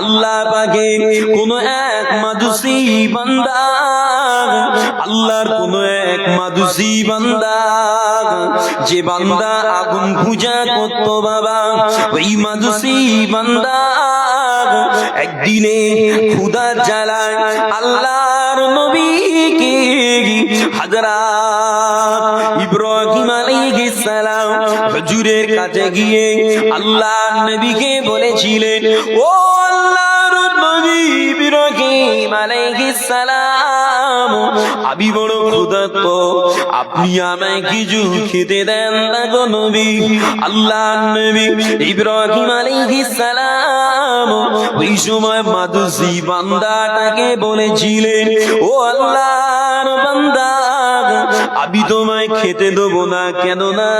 আল্লাহ পাকে কোন এক মাদুসি বান্দা, আল্লাহর কোন এক মাদুসি বান্দা, যে বান্দা আগুন পূজা করত বাবা, ওই মাদুসি বান্দা একদিনে ক্ষুধার জ্বালায় আল্লাহর নবীকে হযরত ইব্রাহিম আলাইহিস সালাম হুজুরের কাছে গিয়ে আল্লাহর নবীকে বলেছিলেন, ও আল্লাহর নবী ইব্রাহিম আলাইহিস সালাম, আমি বড় ক্ষুধার্ত, আপনি আমায় কিছু খেতে দেন না গো নবী। আল্লাহর নবী ইব্রাহিম আলাইহিস সালাম ওই সময় মাদুসি বান্দাটাকে বলেছিলেন, ও আল্লাহর বান্দা, আমি তোমায় খেতে দেবো না, কেন না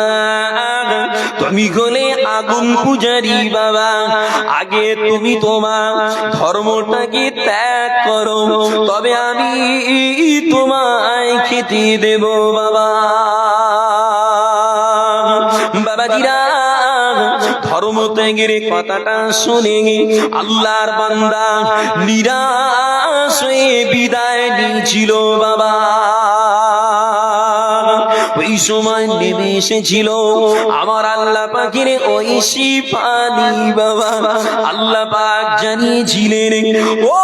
তুমি হলে আগুন পূজারি বাবা, আগে তুমি তোমার ধর্মটাকে ত্যাগ করো, তবে আমি তোমায় খেতে দেব বাবা। বাবাজিরা, ধর্ম ত্যাগের কথাটা শুনে আল্লাহর বান্দা নিরাশ হয়ে বিদায় নিয়েছিল বাবা। ওই সময় নেমে এসেছিল আমার আল্লাহ পাকের ঐশী পানি বাবা। আল্লাহ পাক জানিয়েছিলেন, ও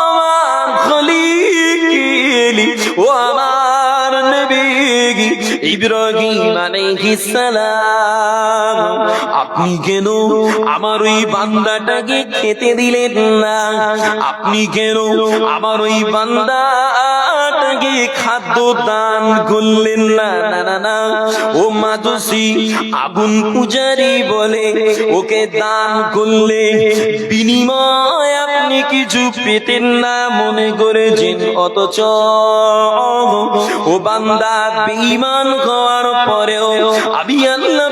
আমার খলিল, ও আমার নবী ইব্রাহিম আলাইহিস সালাম, আপনি কেন আমার ওই বান্দাটাকে খেতে দিলেন না? আপনি কেন আমার ওই বান্দাটাকে খাদ্য দান করলেন না? না না না, ও মাদুসি আগুন পূজারি বলে ওকে দান করলে বিনিময় আপনি কিছু পেতেন না মনে করেছেন, অথচ ও বান্দা বেঈমান হওয়ার পরেও আমি আল্লাহ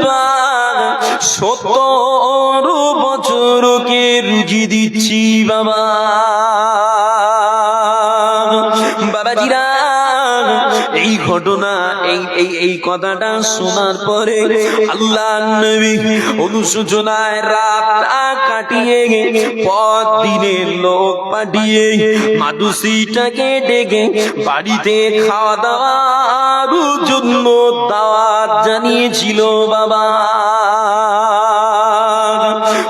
70 বছরকে রুজি দিচ্ছি বাবা। বাবাজিরা, এই ঘটনা এই কথাটা শোনার পরে আল্লাহর নবী অনুশোচনায় রাত কাটিয়ে পর দিনের লোক পাঠিয়ে মাদুসিটাকে ডেকে বাড়িতে খাওয়া দাওয়ার জন্য দাওয়াত জানিয়েছিল বাবা।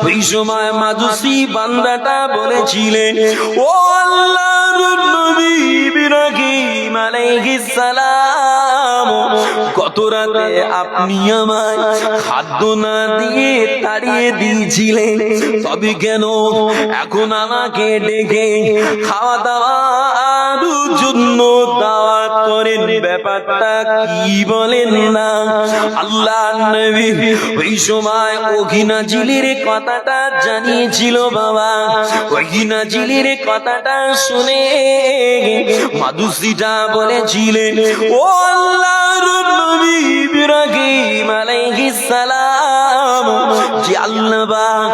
ওই সময় মাদুসি বান্দাটা বলেছিলেন, ও আল্লাহর নবী ইব্রাহিম আলাইহিস সালাম, গত রাতে আপনি আমায় খাদ্য না দিয়ে তাড়িয়ে দিয়েছিলেন, তবে কেন এখন আমাকে ডেকে খাওয়া দাওয়ার জন্য দাওয়াত করেন? ব্যাপারটা কি বলেন না? আল্লাহর নবী ওই সময় ওহী নাজিলের কথাটা জানিয়েছিল বাবা। ওহী নাজিলের কথাটা শুনে মাদুসিটা বলেছিলেন, ও আল্লাহর নবী ইব্রাহিম আলাইহিস সালাম, যে আল্লাহ পাক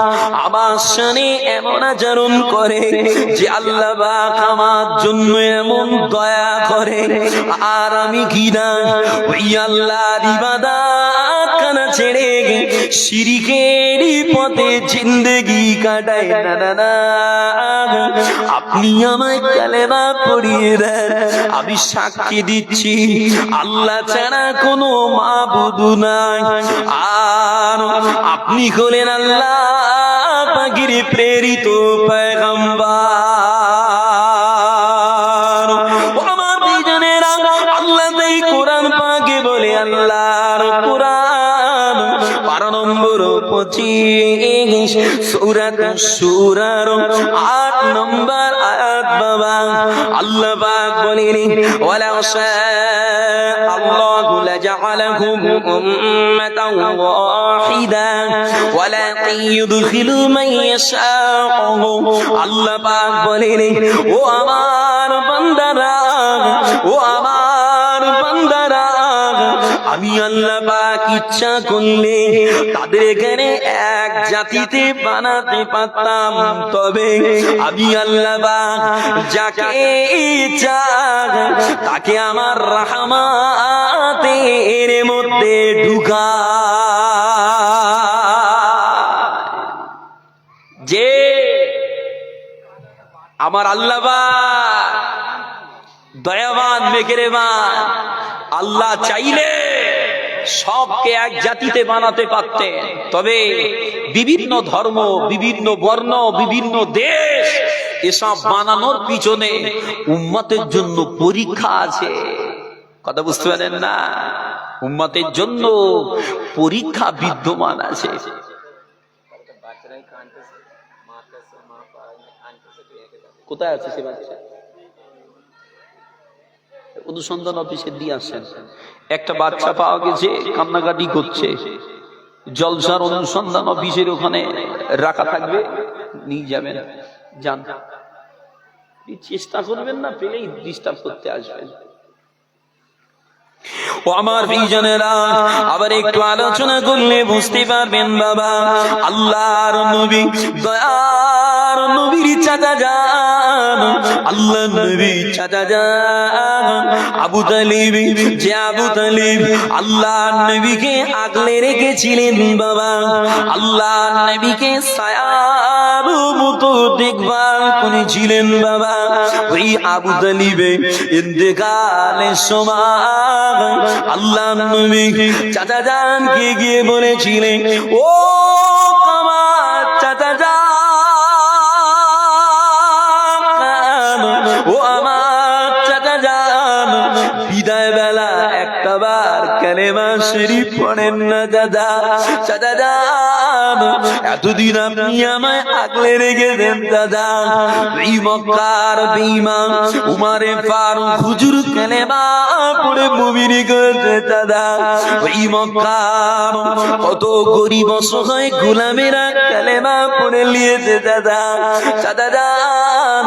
আমার শানে এমন আচরণ করে, যে আল্লাহ পাক আমার জন্য এমন দয়া করে, আর আমি কিনা ওই আল্লাহর ইবাদত খানা ছেড়ে শিরকের পথে জিন্দেগি কাটাই। না না না, আপনি আমায় কালেমা পড়িয়ে দেন, আমি সাক্ষী দিচ্ছি আল্লাহ ছাড়া কোনো মাবুদ নাই, আর আপনি হলেন আল্লাহ পাকের প্রেরিত পয়গম্বর। ও আমার ভাইজানেরা, আল্লাহ তাই কোরআন পাকে বলে, আল্লাহর কোরআন 12 নম্বর 25 সূরাত সূরার 8 নম্বর আয়াত বাবা। আল্লাহ পাক বলেন, ওয়ালাউ শাআল্লাহু লাজআলাকুম উম্মাতান ওয়াহিদান ওয়ালাকিন ইউদখিলু মান ইয়াশাউ। আল্লাহ পাক বলেন, ও আমার বান্দারা, ও আমার বান্দারা, আমি আল্লাহ পাক ইচ্ছা করলে তাদের এখানে এক জাতিতে বানাতে পারতাম, তবে আমি আল্লাহ পাক যাকে ইচ্ছা তাকে আমার রহমতের মধ্যে ঢুকা। যে আমার আল্লাহ দয়াবান মেহেরবান, আল্লাহ চাইলে সবকে এক জাতিতে বানাতে পারতেন, তবে বিভিন্ন ধর্ম, বিভিন্ন বর্ণ, বিভিন্ন দেশ এসব বানানোর পিছনে উম্মতের জন্য পরীক্ষা আছে। কথা বুঝতে পারেন না? উম্মতের জন্য পরীক্ষা বিদ্যমান আছে। কোথায় আছে সে বাচ্চা? অনুসন্ধান অফিসে দিয়ে আসেন। একটা বাচ্চা পাওয়া গেছে, কান্নাকাটি করছে। জলসার অনুসন্ধান অফিসের ওখানে রাখা থাকবে, নিয়ে যাবেন, যান। চেষ্টা করবেন না, পেলেই ডিস্টার্ব করতে আসবেন। ও আমার প্রিয়জনেরা, আবার একটু আলোচনা করলে বুঝতে পারবেন বাবা, আল্লাহর নবী, দয়ার নবীর চাচা যান, আল্লাহর নবীর চাচা যান আবু তালিব, যে আবু তালিব আল্লাহর নবীকে আগলে রেখেছিলেন বাবা, আল্লাহর নবীকে ছায়ার মতো দেখভাল করেছিলেন বাবা, ওই আবু তালিবে ইন্তেকালের সময় আল্লাহর নবী চাচা জানকে গিয়ে বলেছিলেন, ও আমার চাচা জান, ও আমার চাচা জান, বিদায় বেলা একটা বার কালেমা শরীফ পড়েন না দাদা। চাচা জান, এতদিন আপনি আমায় আগলে রেখেছেন দাদা। এই মক্কার বেঈমান উমারে ফারুক হুজুর কালেমা পড়ে মুমিন করেছে দাদা। ওই মক্কার কত গরিব অসহায় গোলামেরা কালেমা পড়ে নিয়েছে দাদা। চাচা জান,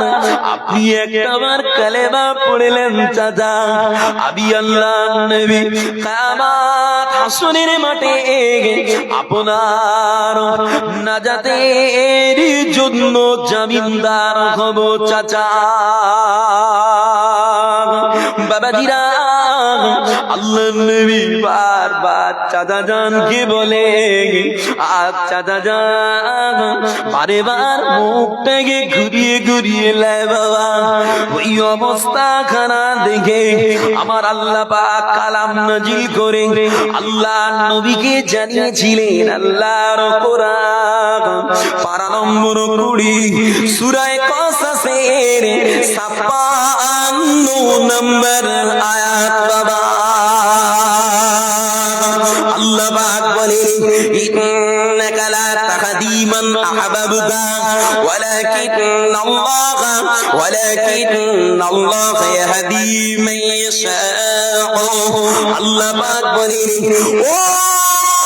আপনি একবার কালেমা পড়লেন চাচা, আমি আল্লাহর নবী কিয়ামত হাসরের মাঠে আপনার নাজাতের জন্য জামিনদার হব চাচা। বাবাজিরা, আল্লাহর নবী বারবার চাচা জানকে বলে, আর চাচা জান বারে বার মুখটাকে ঘুরিয়ে ঘুরিয়ে লাই বাবা। ওই অবস্থা খানা দেখে আমার আল্লাহ পাক কালাম নাজিল করে আল্লাহর নবীকে জানিয়েছিলেন, আল্লাহর কোরআন পারা নম্বর 20 সূরা কসাসের 56 নম্বর আয়াত বাবা। আল্লাহ পাক বলে, ইন্নাকা লা তাহদি মান আহবাবতা ওয়ালাকিন্নাল্লাহ ইয়াহদি মান ইয়াশা। আল্লাহ পাক বলে, ও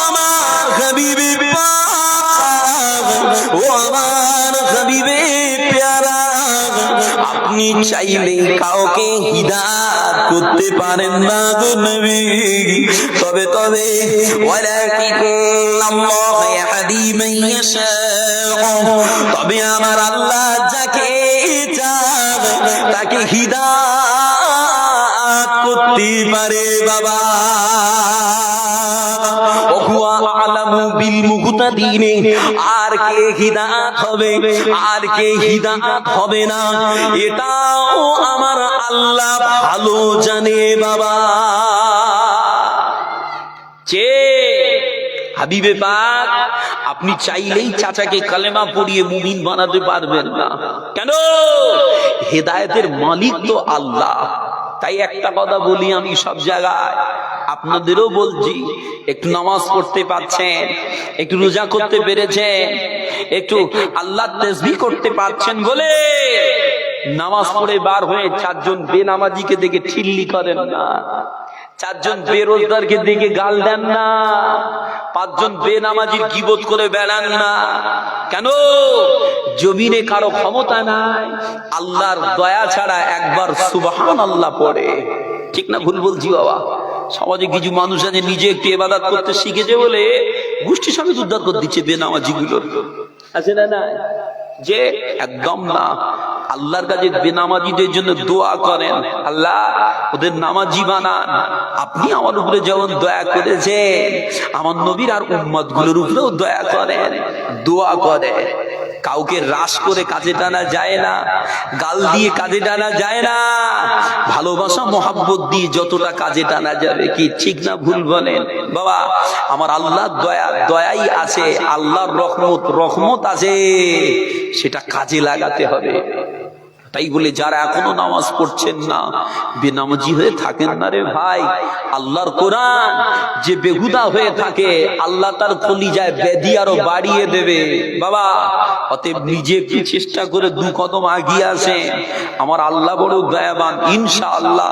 আমার হাবিবে পাক, ও আমার হাবিবে প্যারা, আপনি চাইলে কাউকে হিদায়াত করতে পারেন না গো নবী, তবে ওয়ালাকিন্নাল্লাহ ইয়াহদি মান ইয়াশা, তবে আমার আল্লাহ যাকে চান তাকে হিদায়াত করতে পারে বাবা। আর কে হিদায়াত হবে আর কে হিদায়াত হবে না, এটাও আমার আল্লাহ ভালো জানে বাবা। যে হাবিবে পাক, আপনি চাইলেই চাচাকে কালেমা পড়িয়ে মুমিন বানাতে পারবেন না। কেন? হেদায়েতের মালিক তো আল্লাহ। তাই একটা কথা বলি আমি সব জায়গায়, আপনাদেরও বলছি, একটু নামাজ পড়তে পারছেন, একটু রোজা করতে পেরেছেন, একটু আল্লাহর তাসবিহ করতে পারছেন বলে নামাজ পড়ে বার হয়ে 4 জন বেনামাজিকে দেখে ঠিল্লি করেন না, 4 জন বেরোজগারকে দেখে গাল দেন না, 5 জন বেনামাজির গীবত করে বেড়ান না। কেন? জমিনে কারো ক্ষমতা নাই, আল্লাহর দয়া ছাড়া একবার সুবহানাল্লাহ পড়ে। ঠিক না ভুল বলছি বাবা? সমাজে কিছু মানুষ আছে নিজে একটু ইবাদত করতে শিখেছে বলে গোষ্ঠী সমেত উদ্ধার করে দিচ্ছে বেনামাজি গুলোর, আছে না? না, যে একদম না। আল্লাহর কাছে বেনামাজিদের জন্য দোয়া করেন, আল্লাহ ওদের নামাজি বানান। আপনি আমার উপরে যেমন দয়া করেছেন, আমার নবীর আর উম্মত গুলোর উপরেও দয়া করেন, দোয়া করে। কাউকে রাশ করে কাজে টানা যায় না, গাল দিয়ে কাজে টানা যায় না, ভালোবাসা মহাব্বত দিয়ে যতটা কাজে টানা যাবে। কি ঠিক না ভুল বলেন বাবা? আমার আল্লাহর দয়াই আছে, আল্লাহর রহমত আছে, সেটা কাজে লাগাতে হবে। তাই বলে যারা এখনো নামাজ পড়ছেন না, বেনামাজি হয়ে থাকেন না রে ভাই। আল্লাহর কোরআন যে বেহুদা হয়ে থাকে, আল্লাহ তার কলিজায় ব্যাধি আরো বাড়িয়ে দেবে বাবা। অতএব নিজে একটু চেষ্টা করে 2 কদম আগিয়ে আসেন। আমার আল্লাহ বড় দয়াবান, ইনশাআল্লাহ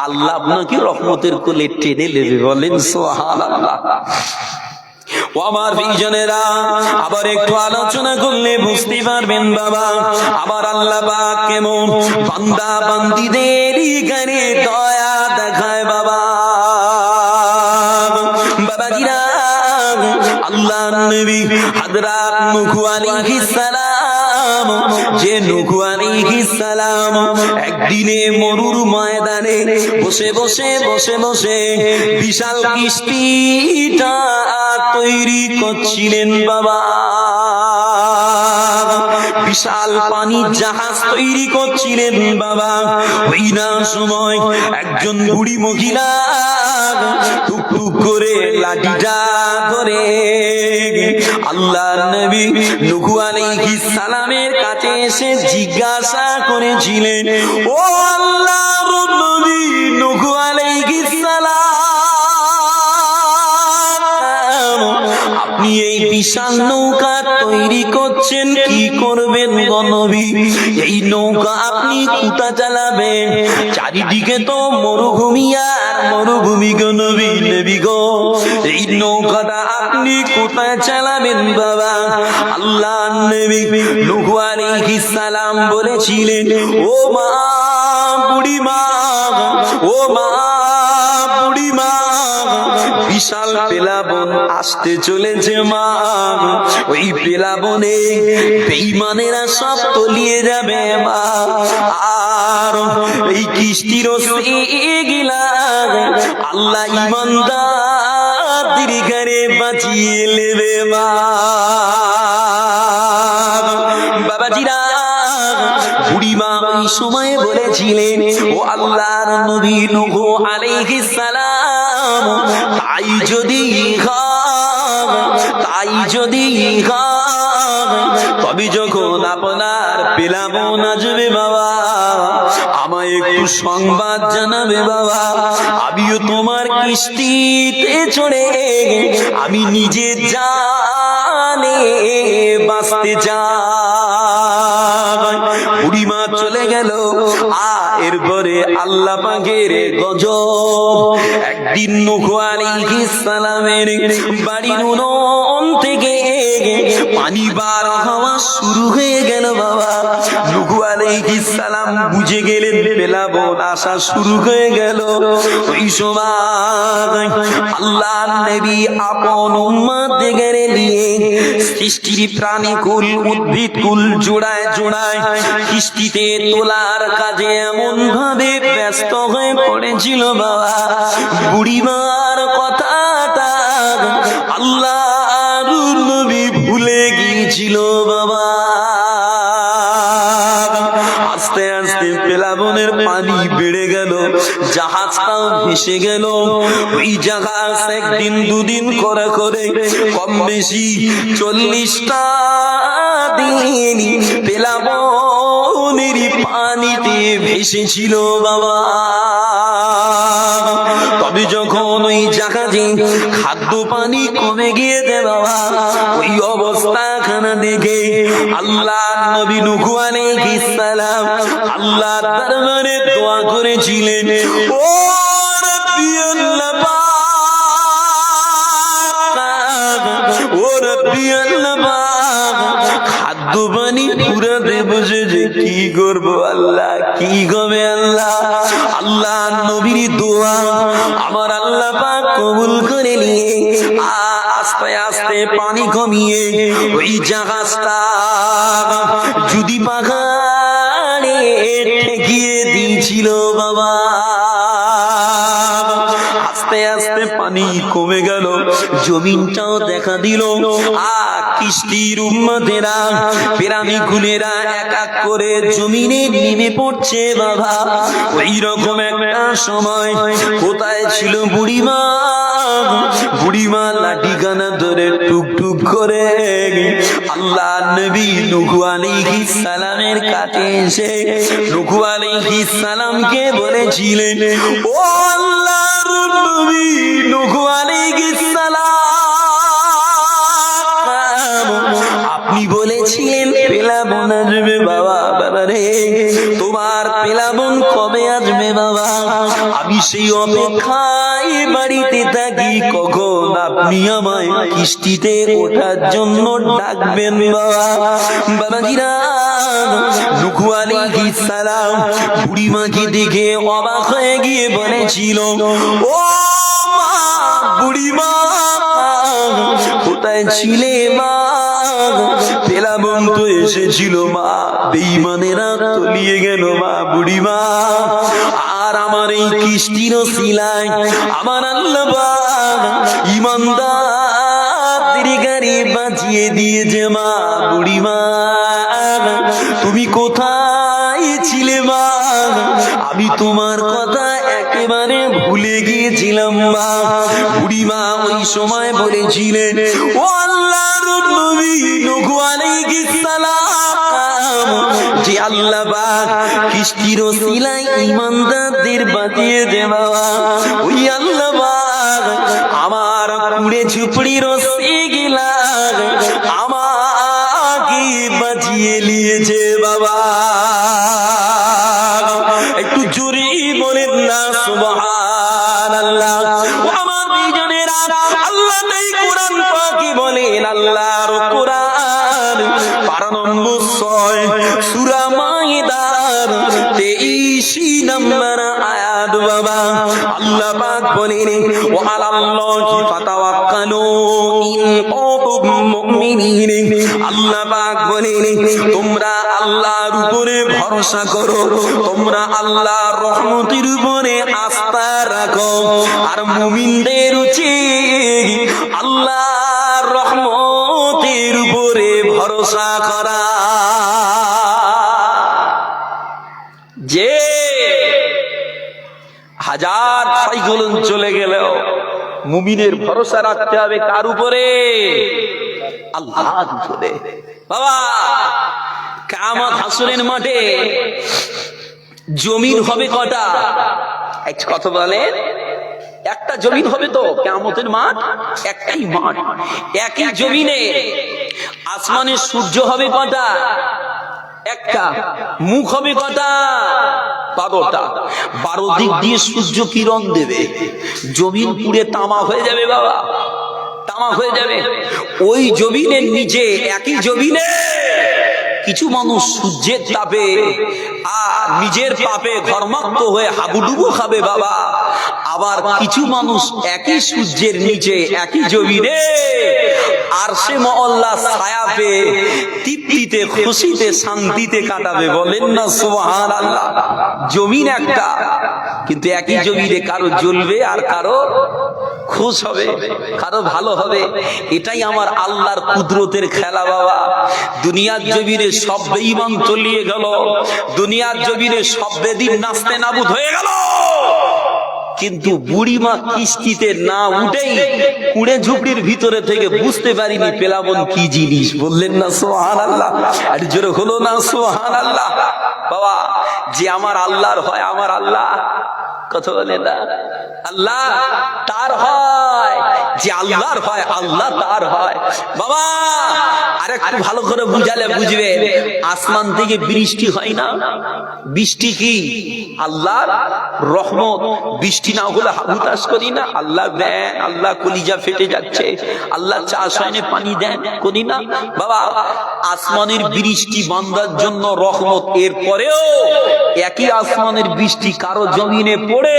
আল্লাহ আপনাকে রহমতের কোলে টেনে নেবে। বলেন সুবহানাল্লাহ। ও আমার ভাইজানেরা, আবার একটু আলোচনা করলে বুঝতে পারবেন বাবা, আবার আল্লাহ পাক কেমন বান্দা বান্দীদের গানে দয়া দেখায় বাবা। বাবাজিরা, আল্লাহর নবী হযরত নূহ আলাইহিস সালাম, যে নূহ আলাইহিস সালাম একদিনে মরুর ময়দানে বসে বসে বিশাল কিস্তিটা তৈরি করছিলেন বাবা। বিশাল পানির জাহাজ তৈরি করছিলেন বাবা। ওই না সময় একজন বুড়ি মহিলা টুকটুক করে লাঠিটা ধরে আল্লাহর নবী নূহ আলাইহিস সালামের কাছে এসে জিজ্ঞাসা করেছিলেন, ও আল্লাহর নবী নূহ আলাইহিস সালাম, আপনি এই বিশাল নৌকা তৈরি করছেন, কি করবেন গো নবী? এই নৌকা আপনি কোথা চালাবেন? চারিদিকে তো মরুভূমি আর মরুভূমি গো নবী। নবী গো, এই নৌকাটা আপনি কোথায় চালাবেন বাবা? আল্লাহর নবী নূহ আলাইহিস সালাম বলেছিলেন, ও মা বুড়ি মা, ও মা বুড়ি মা, বিশাল প্লাবন আসতে চলেছে মা। ওই প্লাবনে বেঈমানেরা সব তলিয়ে যাবে মা, আর এই কিস্তির গিলা আল্লাহ ইমানদারদের ঘরে বাঁচিয়ে নেবে মা। বাবাজিরা, বুড়িমা ওই সময় বলেছিলেন, ও আল্লাহর নবী নূহ আলাইহিস সালাম, তাই যদি তবে যখন আপনার প্লাবন আসবে বাবা, আমায় একটু সংবাদ জানাবে বাবা। আমিও তোমার কিস্তিতে চড়ে আমি নিজে জানে বাঁচতে চাই। বুড়িমা চলে গেল। এরপরে আল্লাহ পাকের গজব। একদিন নূহ আলাইহিস সালামের বাড়ির উনুন থেকে পানি বার হওয়া শুরু হয়ে গেল বাবা। নূহ আলাইহিস সালাম বুঝে গেলেন প্লাবন আসা শুরু হয়ে গেল। ওই সময় আল্লাহর নবী আপন উম্মতদের নিয়ে সৃষ্টির প্রাণীকুল উদ্ভিদকুল জোড়ায় জোড়ায় কিস্তিতে তোলার কাজে এমন ভাবে ব্যস্ত হয়ে পড়েছিল বাবা, বুড়িমার কথাটা আল্লাহর নবী ভুলে গিয়েছিল বাবা। আস্তে আস্তে প্লাবনের পানি বেড়ে গেল, জাহাজটাও ভেসে গেল। ওই জাহাজ একদিন দুদিন করে কম বেশি 40টা দিন প্লাবনের পানিতে ভেসেছিল বাবা। তবে যখন ওই জাহাজে খাদ্য পানি কমে গিয়েছে বাবা, ওই অবস্থাখানা দেখে আল্লাহর নবী নূহ আলাইহিস সালাম আল্লাহর দরবারে দোয়া করেছিলেন, ও রব্বি আল্লাহ পাক, ও রব্বি আল্লাহ পাক, খাদ্য পানি পুরাতে বসেছে, কি করবো আল্লাহ, কি হবে আল্লাহ? আল্লাহর নবীর দোয়া আমার আল্লাহ পাক কবুল করে নিয়ে আস্তে আস্তে পানি কমিয়ে ওই জাহাজটা যদি পাহাড়ে ঠেকিয়ে দিয়েছিল বাবা। আস্তে আস্তে পানি কমে গেল, জমিনটাও দেখা দিল। আর কিস্তির উম্মতেরা প্রাণীকুলেরা এক এক করে জমিনে নেমে পড়ছে বাবা। ওই রকম একটা সময় কোথায় ছিল বুড়িমা? বুড়িমা লাঠি কানা ধরে টুক করে আল্লাহ নবী নূহ আলাইহিস সালামের কাছে এসে নূহ আলাইহিস সালামকে বলেছিলেন, ও আল্লাহর নবী নূহ আলাইহিস সালাম, আপনি বলেছিলেন পেলাবন আসবে বাবা। বাবা রে, তোমার পেলাবন কবে আসবে বাবা? আমি সেই অপেক্ষায় বাড়িতে থাকি, কখন আপনি আমায় কিস্তিতে ওঠার জন্য ডাকবেন বাবা। বাবাজিরা, নূহ আলাইহিস সালাম বুড়িমাকে দেখে অবাক হয়ে গিয়ে বলেছিল, ও মা বুড়িমা, কোথায় ছিলে মা? পেলাবন তো এসেছিল মা, বেঈমানেরা তলিয়ে গেল মা বুড়িমা। আর আমার এই কিস্তির ওসিলায় আমার আল্লাহ পাক ঈমানদারদের গাড়ি বাঁচিয়ে দিয়েছে মা বুড়িমা। তুমি কোথায় ছিলে মা? আমি তোমার কথা একেবারে ভুলে গিয়েছিলাম মা। বুড়িমা ওই সময় বলেছিলেন, ও আল্লাহর নবী নূহ আলাইহিস সালাম, যে আল্লাহ পাক কিস্তির ওসিলায় ঈমানদারদের বাঁচিয়ে দে বাবা, ওই আল্লাহ পাক আমার কুড়ে ঝুপড়ির ওসিলা আমাকে বাঁচিয়ে নিয়েছে বাবা। একটু জোরে বলেন না সুবহানাল্লাহ। ও আমার বিজনেরা, আল্লাহ তাই কোরআন পাকে বলেন, আল্লাহর কোরআন পারা নম্বর 6 সূরা মাইদার 23 নম্বর আয়াত বাবা। আল্লাহ পাক বলেন, ওয়া আলাল্লাহি ফাতাওয়াক্কালু ইন কুনতুম মুমিনিন। আল্লাহ পাক বলেন, তোমরা আল্লাহর উপরে ভরসা করো, তোমরা আল্লাহর রহমতের উপরে আস্থা রাখো। আর মুমিনদের উচিত আল্লাহর রহমতের উপরে ভরসা করা। যে হাজার সাইক্লোন চলে গেলেও মুমিনের ভরসা রাখতে হবে কার উপরে? আল্লাহর উপরে। বাবা, কিয়ামত হাসরের মাঠে জমিন হবে কটা? এক কথা বলেন, একটা জমিন হবে তো কিয়ামতের মাঠ? একটাই মাঠ, একই জমিনে। আসমানের সূর্য হবে কটা? একটা। মুখ হবে কটা? 12টা। 12 দিক দিয়ে সূর্য কিরণ দেবে, জমিন পুড়ে তামা হয়ে যাবে বাবা, তামা হয়ে যাবে। ওই জমিনের নিচে, একই জমিনে কিছু মানুষ সূর্যের তাপে আর নিজের পাপে ঘর্মাক্ত হয়ে হাবুডুবু খাবে বাবা। আবার কিছু মানুষ একই সূর্যের নিচে, একই জমিনে আরশে মওলা ছায়া পেয়ে তৃপ্তিতে, খুশিতে, শান্তিতে কাটাবে। বলেন না সুবহানাল্লাহ। জমিন একটা, কিন্তু একই জমিনে কারো জ্বলবে আর কারো খুশ হবে, কারো ভালো হবে। এটাই আমার আল্লাহর কুদরতের খেলা বাবা। দুনিয়ার জমিনে সব বেঈমান তলিয়ে গেল, দুনিয়ার জমিনে সব বেদিন নাস্তে নাবুদ হয়ে গেল, কিন্তু বুড়িমা কিস্তিতে না উঠেই কুড়ে ঝুপড়ির ভিতরে থেকে বুঝতে পারিনি পেলাবন কি জিনিস। বললেন না সুবহানাল্লাহ? আর জোরে হলো না সুবহানাল্লাহ? বাবা, যে আমার আল্লাহর হয়, আমার আল্লাহ কথা বলে না, আল্লাহ তার হয়। যে আল্লাহর হয়, আল্লাহ তার হয় বাবা। আর একটু ভালো করে বুঝালে বুঝবে, আসমান থেকে বৃষ্টি হয় না? বৃষ্টি কি? আল্লাহর রহমত। বৃষ্টি না হলে হুতাশ করি না? আল্লাহ দেন, আল্লাহ কলিজা ফেটে যাচ্ছে, আল্লাহ চাষ হয়নি পানি দেন, করি না বাবা? আসমানের বৃষ্টি বান্দার জন্য রহমত। এরপরেও একই আসমানের বৃষ্টি কারো জমিনে পড়ে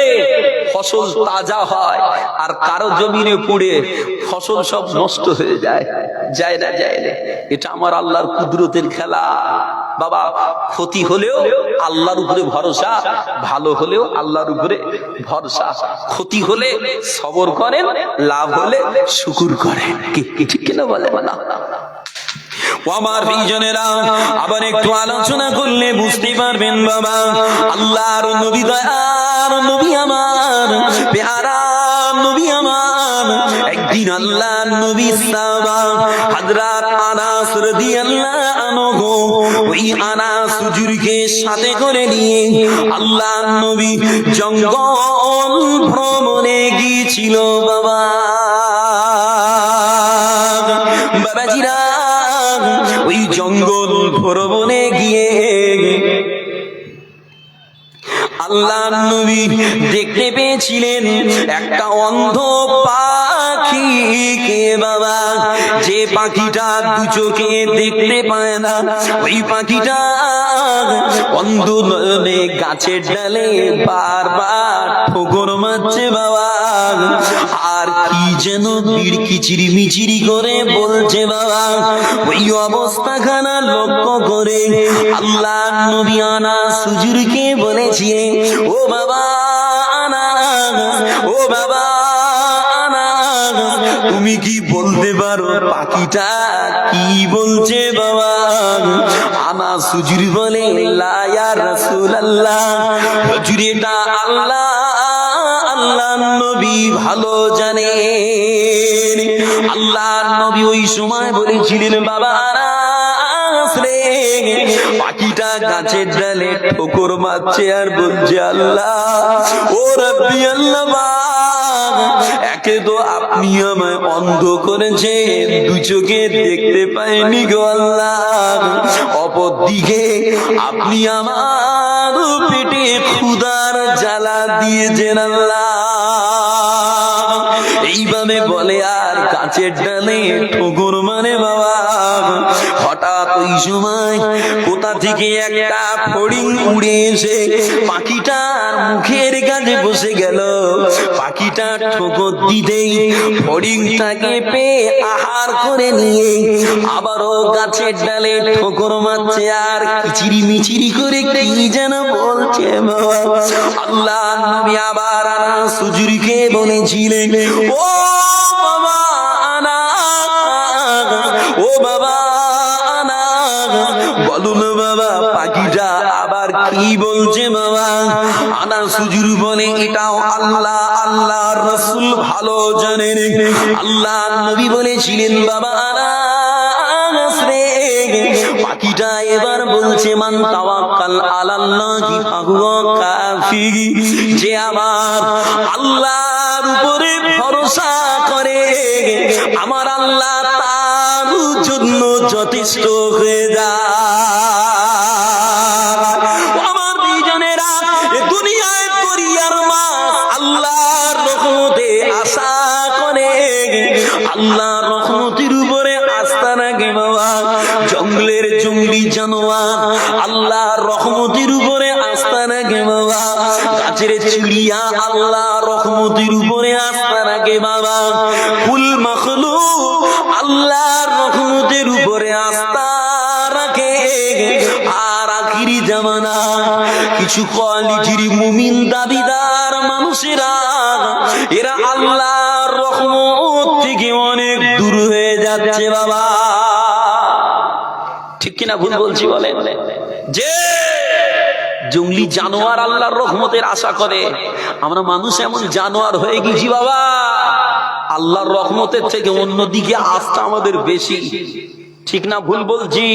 ফসল তাজা হয়, আর কারো জমিনে পড়ে ফসল সব নষ্ট হয়ে যায়। যায় না? যায় না? এটা আমার আল্লাহর কুদরতের খেলা। বাবা, ক্ষতি হলেও আল্লাহর উপরে ভরসা, ভালো হলেও আল্লাহর উপরে ভরসা। ক্ষতি হলে সবর করেন, লাভ হলে শুকুর করেন। ঠিক কিনা বলে না? আমার প্রিয়জনেরা, আবার একটু আলোচনা করলে বুঝতে পারবেন বাবা, আল্লাহর নবী, দয়ার নবী আমার, পেয়ারা নবী আমার, একদিন আল্লাহর নবী সাহাবা হযরত আনাস রাদিয়াল্লাহু আনহু, ওই আনাস হুজুরকে সাথে করে নিয়ে আল্লাহর নবী জঙ্গল ভ্রমণে গিয়েছিল বাবা। বাবাজিরা, ওই জঙ্গল ভ্রমণে গিয়ে আল্লাহর নবী দেখতে পেয়েছিলেন একটা অন্ধ পাখিকে বাবা। যে পাখিটা দু চোখে দেখতে পায় না, ওই পাখিটা অন্ধ নয়নে গাছের ডালে বারবার ঠোকর মারছে বাবা। আর কি যেন কিচিরি মিচিরি করে বলছে বাবা। ওই অবস্থাখানা লক্ষ্য করে আল্লাহর নবী আনাস হুজুরকে বলেছিলেন, ও বাবা আনাস, ও বাবা আনাস, তুমি কি বলতে পারো পাখিটা কি বলছে বাবা? আনাস হুজুর বলে, লা ইয়া রাসূলুল্লাহ, হুজুর এটা আল্লাহর নবী ভালো জানেন। আল্লাহর নবী ওই সময় বলেছিলেন, বাবা আনাস রে, পাখিটা গাছের ডালে ঠোকর মারছে আর বলছে, আল্লাহ ও রাব্বি আল্লাহ, একে তো আপনি আমায় অন্ধ করেছেন, দু চোখে দেখতে পাইনি গো আল্লাহ, অপরদিকে আপনি আমার পেটে ক্ষুধার জ্বালা দিয়েছেন আল্লাহ। এইভাবে বলে আর গাছের ডালে ঠোকর মানে বাবা। হঠাৎ ওই সময় কোথা থেকে একটা ফড়িং উড়ে এসে পাখিটার মুখের কাছে বসে গেল। পাখিটা ঠোকর দিতেই ফড়িংটাকে পেয়ে আহার করে নিয়ে আবারও গাছের ডালে ঠোকর মারছে আর কিচিরি মিচিরি করে কি যেন বলছে বাবা। আল্লাহর নবী আবার আনাস হুজুরকে বলেছিলেন, ও বাবা আনাস, ও বাবা আনাস, বলুন বাবা পাখিটা আবার কি বলছে বাবা? আনাস হুজুর বলে, এটাও আল্লাহর রাসূল ভালো জানেন। আল্লাহর নবী বলেছিলেন, বাবা আনাস রে, পাখিটা এবার বলছে, মান তাওয়াক্কাল আলাল্লাহি ফাহুয়া কাফি, যে আমার আল্লাহর উপরে ভরসা করে আমার আল্লাহ তার জন্য যথেষ্ট হয়ে যায়। আমার দুইজনেরা দুনিয়ায় করিয়ার মাস আল্লাহর রহমতে আশা করে, আল্লাহর রহমতের উপরে আস্থা রাখে বাবা। জঙ্গলের জঙ্গলি জানোয়ার আল্লাহর রহমতের উপরে আস্থা রাখে বাবা। গাছের চিড়িয়া আল্লাহর রহমতের উপরে আস্থা রাখে বাবা। ফুল মাখলুক আল্লাহর রহমতের উপরে আস্থা রাখে। আর আখিরি জামানা কিছু কোয়ালিটির মুমিন দাবিদার মানুষেরা, এরা আল্লাহর রহমত থেকে অনেক দূর হয়ে যাচ্ছে বাবা। ঠিক কিনা ভুল বলছি বলেন? যে জঙ্গলি জানোয়ার আল্লাহর রহমতের আশা করে, আমরা মানুষ এমন জানোয়ার হয়ে গেছি বাবা, আল্লাহর রহমতের থেকে অন্যদিকে আস্থা আমাদের বেশি। ঠিক না ভুল বলছি?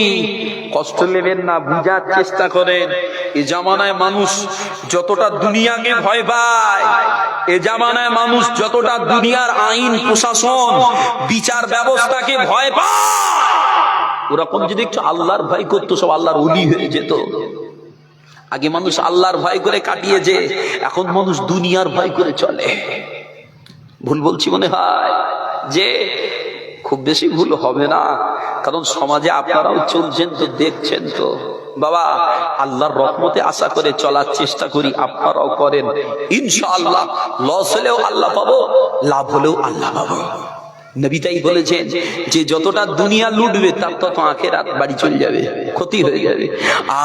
কষ্ট নেবেন না, বুঝার চেষ্টা করেন। এ জামানায় মানুষ যতটা দুনিয়াকে ভয় পায়, এ জামানায় মানুষ যতটা দুনিয়ার আইন প্রশাসন বিচার ব্যবস্থাকে ভয় পায়, ওরকম যদি একটু আল্লাহর ভয় করতো সব আল্লাহর ওলি হয়ে যেত। আগে মানুষ আল্লাহর ভয় করে কাটিয়েছে, এখন মানুষ দুনিয়ার ভয় করে চলে। ভুল বলছি মনে হয়? যে খুব বেশি ভুল হবে না, কারণ সমাজে আপনারাও চলছেন তো, দেখছেন তো বাবা। আল্লাহর রহমতে আশা করে চলার চেষ্টা করি, আপনারাও করেন। ইনশাআল্লাহ লস হলেও আল্লাহ পাবো, লাভ হলেও আল্লাহ পাবো। নবী তাই বলেছেন যে যতটা দুনিয়া লুটবে তার তত আখিরাত বাড়ি চলে যাবে, ক্ষতি হয়ে যাবে।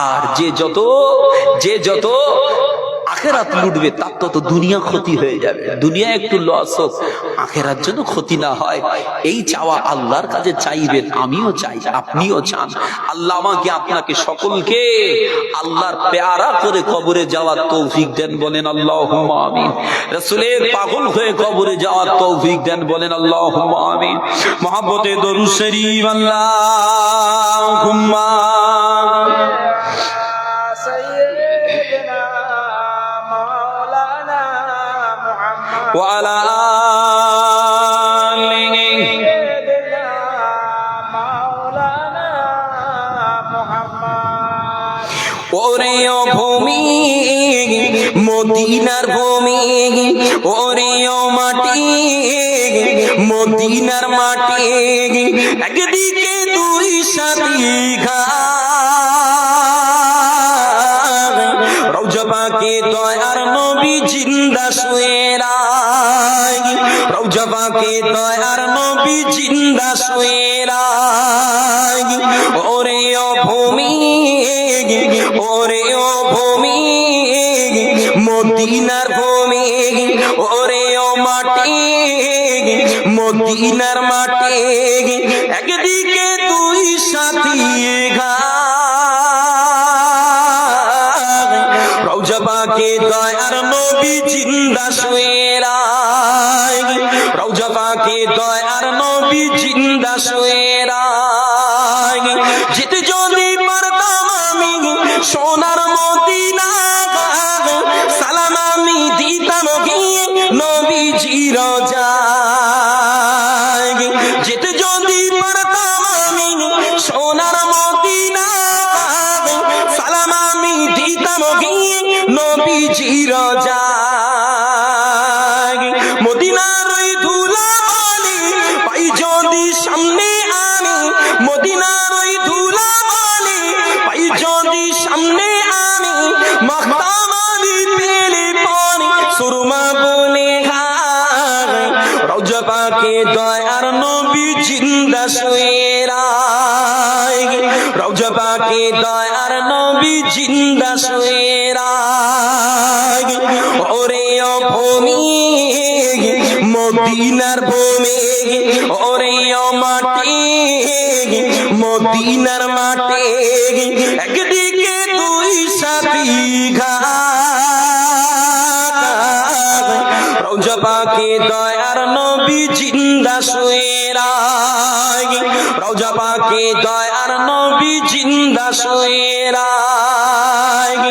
আর যে যত আখিরাত লুটবে তার তত দুনিয়া ক্ষতি হয়ে যাবে। দুনিয়া একটু লস হোক, আখিরাত যেন ক্ষতি না হয়, এই চাওয়া আল্লাহর কাছে চাইবেন। আমিও চাই, আপনিও চান। আল্লাহ আমাকে আপনাকে সকলকে আল্লাহর পেয়ারা করে কবরে যাওয়ার তৌফিক দেন, বলেন আল্লাহুম্মা আমিন। রাসূলের পাগল হয়ে কবরে যাওয়ার তৌফিক দেন, বলেন আল্লাহুম্মা আমিন। মহব্বতে দরুদ শরীফ আল্লাহুম্মা وعلى آله ওরে ও ভূমি মদিনার ভূমি, ওরে ও মাটি মদিনার মাটি, একদিকে দুই সাথী ঘাট, রওজা পাকে দয়ার নবী জিন্দা শুয়ে রায়, রওজা পাকে দয়ার নবী জিন্দা শুয়ে রায়। ওরে ও ভূমি, ওরে ও ভূমি মদিনার ভূমি, ওরে ও মাটি মদিনার মাটি, একদিকে দুই সাথী ঘাট, রওজা পাকে দয়ার নবী জিন্দা শুয়ে রায়, রওজা পাকে দয়ার নবী জিন্দা শুয়ে রায়। যেতে যদি পারতাম আমি সোনার মদিনা, সালাম আমি দিতাম গিয়ে নবীজির রওজায়। যেতে যদি পারতাম আমি সোনার মদিনা, সালাম আমি দিতাম গিয়ে নবীজির রওজায়। মদিনার ওই ধুলাবালি পাই যদি সামনে আমি, মদিনার ওই ধুলাবালি পাই যদি সামনে আমি, মাখতাম আমি পেলে পানি সুরমা বনে ঘাট, রওজা পাকে দয়ার নবী জিন্দা শুয়ে রায়, রওজা পাকে দয়ার নবী জিন্দা শুয়ে রায়। ওরে ও ভূমি মদিনার ভূমি, ওরে ও মাটি মদিনার মাটি, একদিকে দুই সাথী ঘাট, রওজা পাকে দয়ার নবী জিন্দা শুয়ে রায়, রওজা পাকে দয়ার নবী জিন্দা শুয়ে রায়।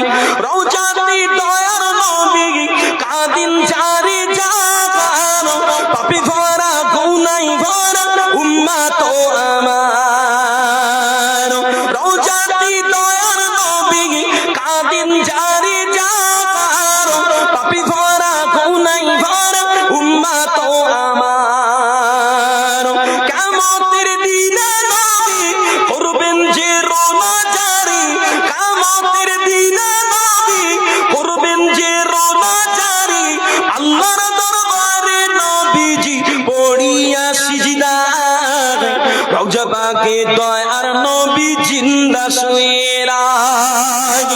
রওজাতে দয়ার নবী কাদিন জারি জাগানো, পাপী ভরা গুনাই ভরা উম্মত আমার, রওজাতে দয়ার নবী কাদিন জারি জাগানো, পাপী ভরা গুনাই ভরা উম্মত আমার। কিয়ামতের দিনে নবী করবেন যে রোনা জারি, কিয়ামতের দিনে নবী করবেন যে রোনা জারি, আল্লাহর দরবারে নবীজি পড়িয়া সিজদায়, রওজা পাকে দয়ার নবী জিন্দা শুয়ে রায়,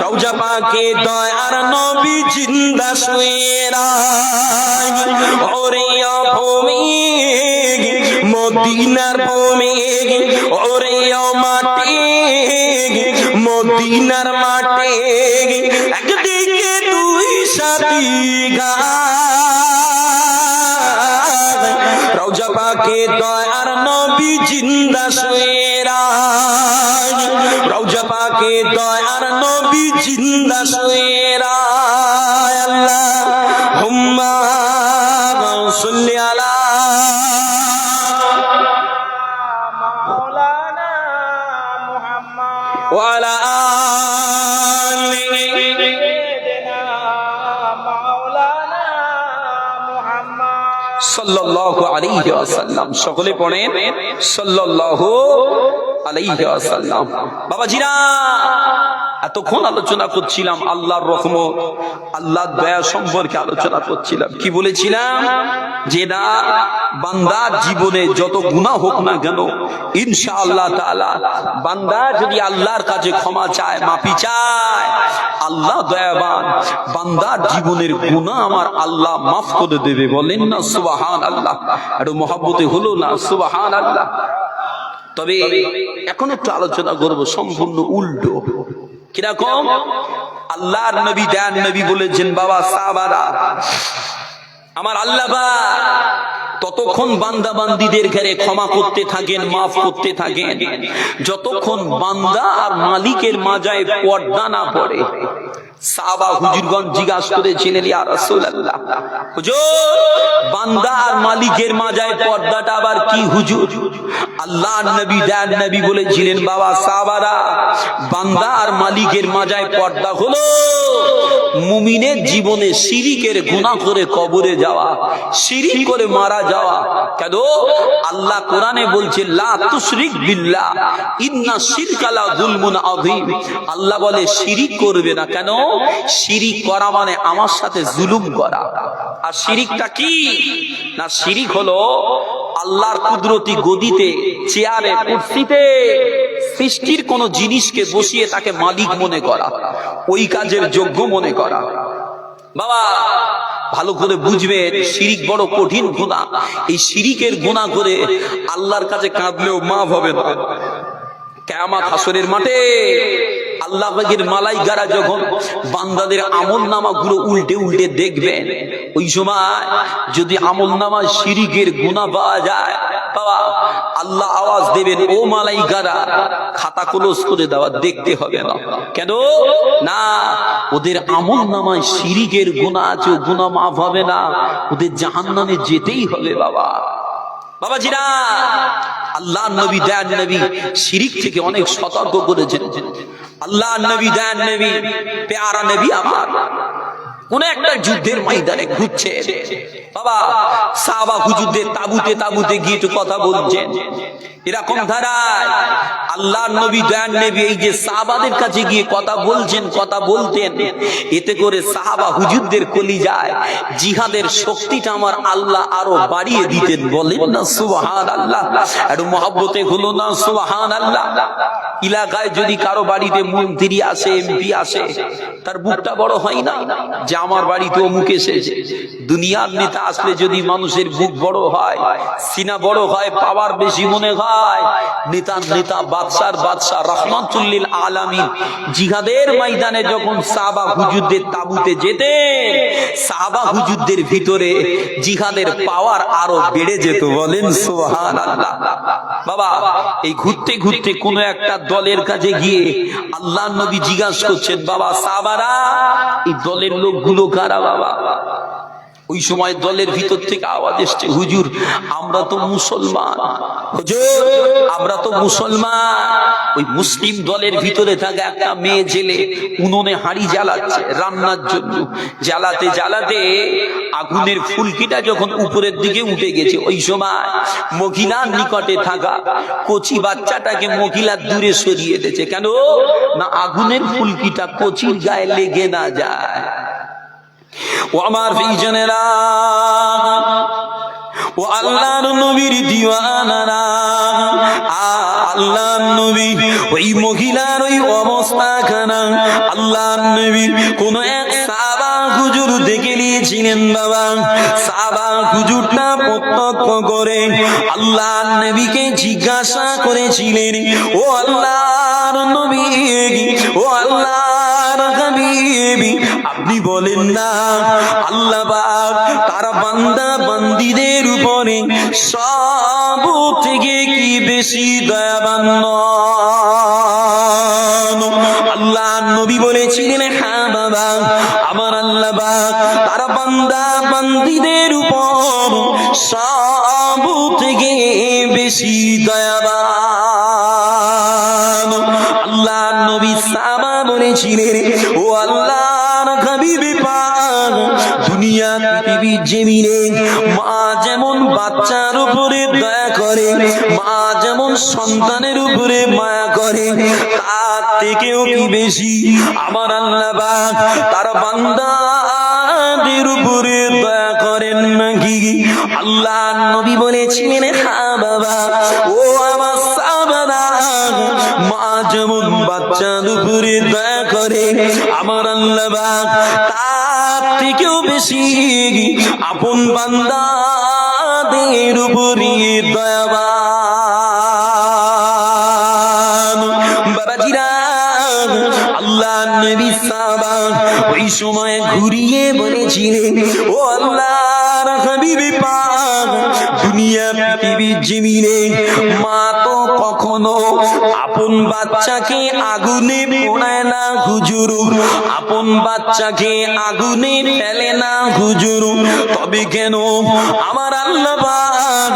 রওজা পাকে দয়ার নবী জিন্দা শুয়ে রায়। ওরে ও ভূমি মদিনার ভূমি, ওরে ও মাটি মদিনার মাটি, একদিকে দুই সাথী ঘাট, রওজা পাকে দয়ার নবী জিন্দা শুয়ে রায়, রওজা পাকে দয়ার নবী জিন্দা শুয়ে রায়। আল্লাহুম্মা সাল্লি আলা মাওলানা মুহাম্মদ ওয়া আলা আলিহি মাওলানা মুহাম্মদ সাল্লাল্লাহু আলাইহি ওয়াসাল্লাম। সকলে পড়েন সাল্লাল্লাহু আলাইহি ওয়াসাল্লাম। বাবাজিরা এতক্ষণ আলোচনা করছিলাম আল্লাহর রহমত, আল্লাহর দয়া সম্পর্কে আলোচনা করছিলাম। কি বলেছিলাম? যে না, বান্দার জীবনে যত গুনাহ হোক না কেন, ইনশাআল্লাহ তাআলা বান্দা যদি আল্লাহর কাছে ক্ষমা চায়, মাফি চায়, আল্লাহ দয়াবান, বান্দার জীবনের গুনাহ আমার আল্লাহ মাফ করে দেবে। বলেন না সুবহানাল্লাহ? একটু মহব্বতে হলো না সুবহানাল্লাহ? তবে এখন একটু আলোচনা করব সম্পূর্ণ উল্টো। কিরকম? আল্লাহর নবী দয়ার নবী বলেছেন, বাবা সাহাবারা, আমার আল্লাহ ততক্ষণ বান্দা বান্দীদের ঘরে ক্ষমা করতে থাকেন, মাফ করতে থাকেন, যতক্ষণ বান্দা আর মালিকের মাঝায় পর্দা না পড়ে। সাহাবা হুজুরগণ জিজ্ঞাসা করেছিলেন, ইয়া রাসূলুল্লাহ, হুজুর বান্দা আর মালিকের মাঝায় পর্দাটা আবার কি হুজুর? আল্লাহর নবী দয়ার নবী বলেছিলেন, বাবা সাহাবারা, বান্দা আর মালিকের মাঝায় পর্দা হলো মুমিনের জীবনে শিরিকের গুনাহ করে কবরে যাওয়া, শিরিক করে মারা যাওয়া। কেন? আল্লাহ কোরআনে বলছে, লা তুশরিক বিল্লাহ ইন্না শিরকা লা যুলমুন আযীম। আল্লাহ বলে শিরিক করবে না। কেন? শিরিক করা মানে আমার সাথে জুলুম করা। আর শিরিকটা কি? না, শিরিক হলো আল্লাহর কুদরতি গদিতে, চেয়ারে, কুরসিতে সৃষ্টির কোন জিনিসকে বসিয়ে তাকে মালিক মনে করা, ওই কাজের যোগ্য মনে করা। বাবা ভালো করে বুঝবেন, শিরিক বড় কঠিন গুনাহ। এই শিরিকের গুনাহ করে আল্লাহর কাছে কাঁদলেও মাফ হবে না। কিয়ামত হাসরের মাঠে আল্লাহ পাকের মালাইকারা যখন বান্দাদের আমলনামাগুলো উল্টে উল্টে দেখবেন, ওই সময় যদি আমলনামায় শিরিকের গুনাহ পাওয়া যায়, বাবা আল্লাহ আওয়াজ দেবেন, ও মালাইকারা খাতা ক্লোজ করে দেওয়া, দেখতে হবে না। কেন? না, ওদের আমলনামায় শিরিকের গুনাহ আছে, গুনাহ মাফ হবে না, ওদের জাহান্নামে যেতেই হবে। বাবা বাবাজিরা, আল্লাহ নবী দয়ার নবী শিরিক থেকে অনেক সতর্ক করেছেন। আল্লাহ নবী দয়ার নবী, প্যারা নবী আমার, কোন একটা যুদ্ধের ময়দানে ঘুরছে, বাবা সাহাবা হুজুরদের তাবুতে তাবুতে গিয়ে একটু কথা বলছেন। এরকম ধারায় আল্লাহর নবী দয়ার নবী এই যে সাহাবাদের কাছে গিয়ে কথা বলছেন, কথা বলতেন, এতে করে সাহাবা হুজুরদের কলিজায় জিহাদের শক্তিটা আমার আল্লাহ আরো বাড়িয়ে দিতেন। বলেন না সুবহানাল্লাহ? একটু মহব্বতে হলো না সুবহানাল্লাহ? এলাকায় যদি কারো বাড়িতে মন্ত্রী আসে, এমপি আসে, তার বুকটা বড় হয় না যে আমার বাড়িতে অমুক এসেছে? দুনিয়ার নেতা আসলে যদি মানুষের বুক বড় হয়, সিনা বড় হয়, পাওয়ার বেশি মনে হয়। নেতা নেতা, বাদশার বাদশা, রাহমাতুল লিল আলামিন জিহাদের ময়দানে যখন সাহাবা হুজুরদের তাবুতে যেতেন, সাহাবা হুজুরদের ভিতরে জিহাদের পাওয়ার আরো বেড়ে যেত। বলেন সুবহানাল্লাহ? বাবা এই ঘুরতে ঘুরতে কোন একটা দলের কাছে গিয়ে আল্লাহর নবী জিজ্ঞাসা করছেন, বাবা সাহাবারা এই দলের লোকগুলো কারা? বাবা ওই সময় দলের ভিতর থেকে আওয়াজ এসছে, হুজুর আমরা তো মুসলমান, হুজুর আমরা তো মুসলমান। ওই মুসলিম দলের ভিতরে থাকা একটা মেয়ে জেলে উনুনে হাঁড়ি জ্বালাচ্ছে রান্নার জন্য। জ্বালাতে জ্বালাতে আগুনের ফুলকিটা যখন উপরের দিকে উঠে গেছে, ওই সময় মহিলার নিকটে থাকা কচি বাচ্চাটাকে মহিলা দূরে সরিয়ে দিয়েছে। কেন? না, আগুনের ফুলকিটা কচির গায়ে লেগে না যায়। ও আমার ভাইজানেরা, ও আল্লাহর নবীর দিওয়ানারা, আল্লাহর নবী ওই মহিলার ওই অবস্থাখানা আল্লাহর নবী কোন এক সাহাবা হুজুর দেখে নিয়েছিলেন। বাবা সাহাবা হুজুরটা প্রত্যক্ষ করে আল্লাহর নবীকে জিজ্ঞাসা করেছিলেন, ও আল্লাহর নবী, ও আল্লাহর হাবিব, আপনি বলেন না আল্লাহ পাক তার বান্দা বান্দীদের উপরে সব থেকে কি বেশি দয়াবান? আল্লাহ নবী বলেছিলেন, হ্যাঁ বাবা, আমার আল্লাহ পাক তার বান্দা বান্দীদের উপর সব থেকে বেশি দয়াবান। আল্লাহ নবী সাহাবা বলেছিলেন, ও আল্লাহর হাবিব পাক, দুনিয়া পৃথিবী জমিনে মা যেমন বাচ্চার উপরে দয়া করে, মা যেমন সন্তানের উপরে মায়া করে, তার থেকেও কি বেশি আমার আল্লাহ পাক তার বান্দাদের উপরে দয়া করেন নাকি? আল্লাহ নবী বলেছিলেন, হ্যাঁ বাবা, ও আমার সাহাবারা, মা যেমন বাচ্চার উপরে দয়া করে, আমার আল্লাহ পাক তার থেকেও বেশি আপন বান্দাদের উপরে দয়াবান। বাবাজিরা, আল্লাহ নবী সাহাবা ওই সময় ঘুরিয়ে বলেছিলেন, ও আল্লাহর হাবিব পাক, দুনিয়া পৃথিবী জমিনে মা তো কখনো আপন বাচ্চাকে আগুনে পোড়ায় না হুজুর, আপন বাচ্চাকে আগুনে ফেলে না হুজুর, তবে কেন আমার আল্লাহ পাক